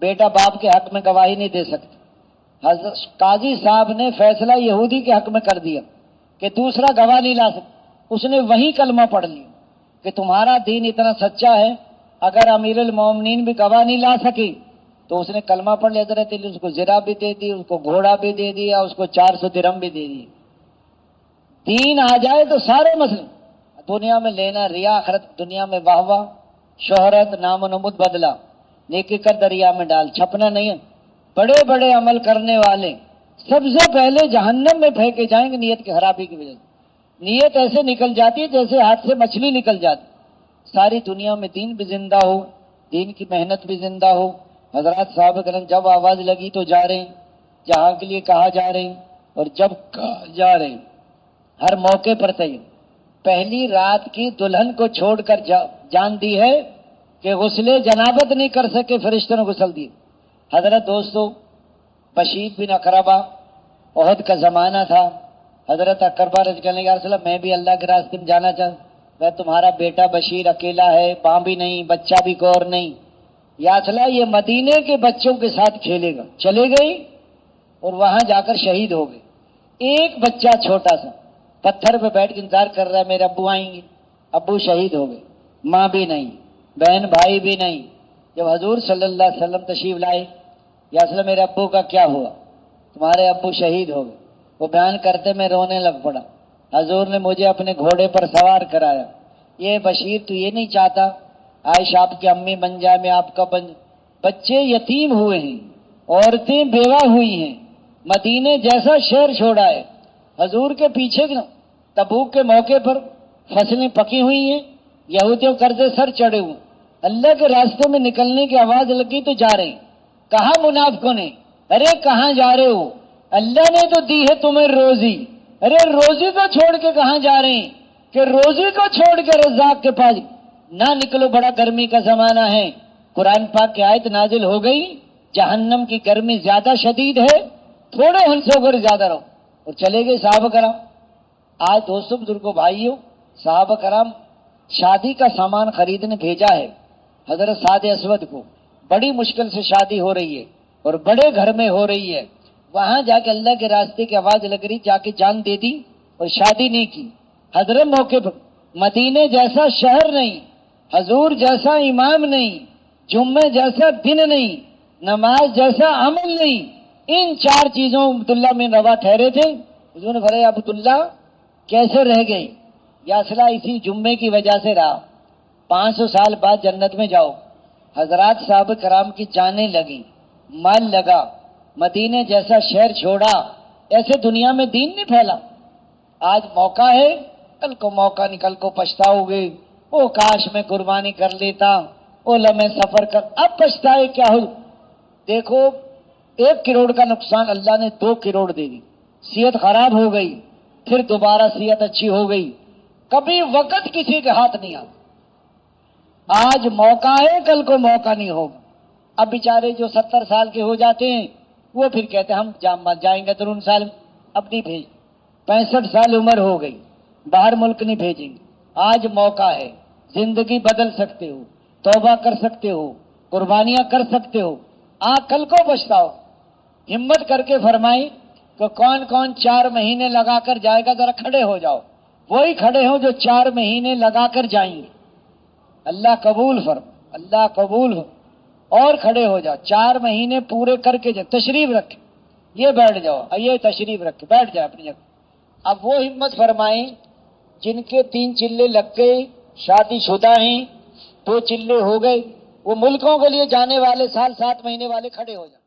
بیٹا باپ کے حق میں گواہی نہیں دے سکتا۔ حضرت قاضی صاحب نے فیصلہ یہودی کے حق میں کر دیا کہ دوسرا گواہ نہیں لا سکتا۔ اس نے وہی کلمہ پڑھ لیا کہ تمہارا دین اتنا سچا ہے، اگر امیر المومنین بھی گواہ نہیں لا سکی تو اس نے کلمہ پڑھ لیا۔ حضرت علی اس کو زرہ بھی دے دی، اس کو گھوڑا بھی دے دیا، اس کو 400 درہم بھی دے دی۔ دین آ جائے تو سارے مسئلے، دنیا میں لینا ریا، آخرت دنیا میں واہ واہ، شہرت، نام و نمود بدلا، نیکی کر دریا میں ڈال، چھپنا نہیں ہے۔ بڑے بڑے عمل کرنے والے سب سے پہلے جہنم میں پھینکے جائیں گے نیت کی خرابی کی وجہ سے۔ نیت ایسے نکل جاتی ہے جیسے ہاتھ سے مچھلی نکل جاتی۔ ساری دنیا میں دین بھی زندہ ہو، دین کی محنت بھی زندہ ہو۔ حضرات صاحب کرام جب آواز لگی تو جا رہے ہیں، جہاں کے لیے کہا جا رہے ہیں، اور جب کہا جا رہے ہیں ہر موقع پر تیار۔ پہلی رات کی دلہن کو چھوڑ کر جان دی ہے کہ غسل جنابت نہیں کر سکے، فرشتوں نے غسل دیے۔ حضرت دوستو، بشیر بن اقربہ، احد کا زمانہ تھا، حضرت اقربہ رضی اللہ عنہ یا رسول اللہ میں بھی اللہ کے راستے میں جانا چاہتا، میں تمہارا بیٹا بشیر اکیلا ہے، ماں بھی نہیں، بچہ بھی کور نہیں، یا صلاح یہ مدینے کے بچوں کے ساتھ کھیلے گا۔ چلے گئی اور وہاں جا کر شہید ہو گئے۔ ایک بچہ چھوٹا سا پتھر پہ بیٹھ کے انتظار کر رہا ہے میرے ابو آئیں گے، ابو شہید ہو گئے، ماں بھی نہیں، بہن بھائی بھی نہیں۔ جب حضور صلی اللہ علیہ وسلم تشریف لائے، یا اصل میرے ابو کا کیا ہوا؟ تمہارے ابو شہید ہو گئے۔ وہ بیان کرتے میں رونے لگ پڑا۔ حضور نے مجھے اپنے گھوڑے پر سوار کرایا۔ یہ بشیر تو یہ نہیں چاہتا عائشہ آپ کی امی بن جائے، میں آپ کا بن، بچے یتیم ہوئے ہیں، عورتیں بیوہ ہوئی ہیں، مدینے جیسا شہر چھوڑا ہے، حضور کے پیچھے تبوک کے موقع پر فصلیں پکی ہوئی ہیں، یہودیوں قرضے سر چڑھے ہوئے، اللہ کے راستے میں نکلنے کی آواز لگی تو جا رہے ہیں۔ کہا منافقوں نے ارے کہاں جا رہے ہو؟ اللہ نے تو دی ہے تمہیں روزی، ارے روزی کو چھوڑ کے کہاں جا رہے ہیں؟ کہ روزی کو چھوڑ کے رزاق کے پاس نہ نکلو، بڑا گرمی کا زمانہ ہے۔ قرآن پاک کی آیت نازل ہو گئی، جہنم کی گرمی زیادہ شدید ہے، تھوڑے ہنسو کر زیادہ رہو، اور چلے گئے صحابہ کرام۔ آج دوستوں بزرگوں بھائیوں، صحابہ کرام شادی کا سامان خریدنے بھیجا ہے حضرت سعد اسود کو، بڑی مشکل سے شادی ہو رہی ہے اور بڑے گھر میں ہو رہی ہے، وہاں جا کے اللہ کے راستے کی آواز لگ رہی، جا کے جان دے دی اور شادی نہیں کی۔ حضرت موقع پر مدینے جیسا شہر نہیں، حضور جیسا امام نہیں، جمعے جیسا دن نہیں، نماز جیسا عمل نہیں، ان 4 چیزوں عبداللہ بن رواحہ ٹھہرے تھے۔ حضور نے فرمایا عبداللہ کیسے رہ گئی؟ یا اصلا اسی جمعے کی وجہ سے رہا، 500 سال بعد جنت میں جاؤ۔ حضرات صحابہ کرام کی جانیں لگی، مال لگا، مدینے جیسا شہر چھوڑا، ایسے دنیا میں دین نہیں پھیلا۔ آج موقع ہے کل کو موقع نہیں، کل کو پچھتاؤ گے، او کاش میں قربانی کر لیتا، او لمحے سفر کر، اب پچھتائے کیا ہو؟ دیکھو 1 کروڑ کا نقصان اللہ نے 2 کروڑ دے دی، صحت خراب ہو گئی، پھر دوبارہ صحت اچھی ہو گئی، کبھی وقت کسی کے ہاتھ نہیں آتا۔ آج موقع ہے، کل کو موقع نہیں ہوگا۔ اب بیچارے جو 70 سال کے ہو جاتے ہیں وہ پھر کہتے ہیں ہم جائیں گے ترون سال، اب نہیں بھیج، 65 سال عمر ہو گئی، باہر ملک نہیں بھیجیں گے۔ آج موقع ہے، زندگی بدل سکتے ہو، توبہ کر سکتے ہو، قربانیاں کر سکتے ہو، کل کو پچھتاؤ۔ ہمت کر کے فرمائی کہ کون کون 4 مہینے لگا کر جائے گا، ذرا کھڑے ہو جاؤ، وہی کھڑے ہوں جو 4 مہینے لگا کر جائیں گے۔ اللہ قبول اللہ قبول ہو، اور کھڑے ہو جاؤ، 4 مہینے پورے کر کے جاؤ، تشریف رکھے، یہ بیٹھ جاؤ، یہ تشریف رکھے، بیٹھ جائے اپنی جگہ۔ اب وہ ہمت فرمائیں جن کے 3 چلے لگ گئے، شادی شدہ ہیں، 2 چلے ہو گئے، وہ ملکوں کے لیے جانے والے سال 7 مہینے والے کھڑے ہو جائیں۔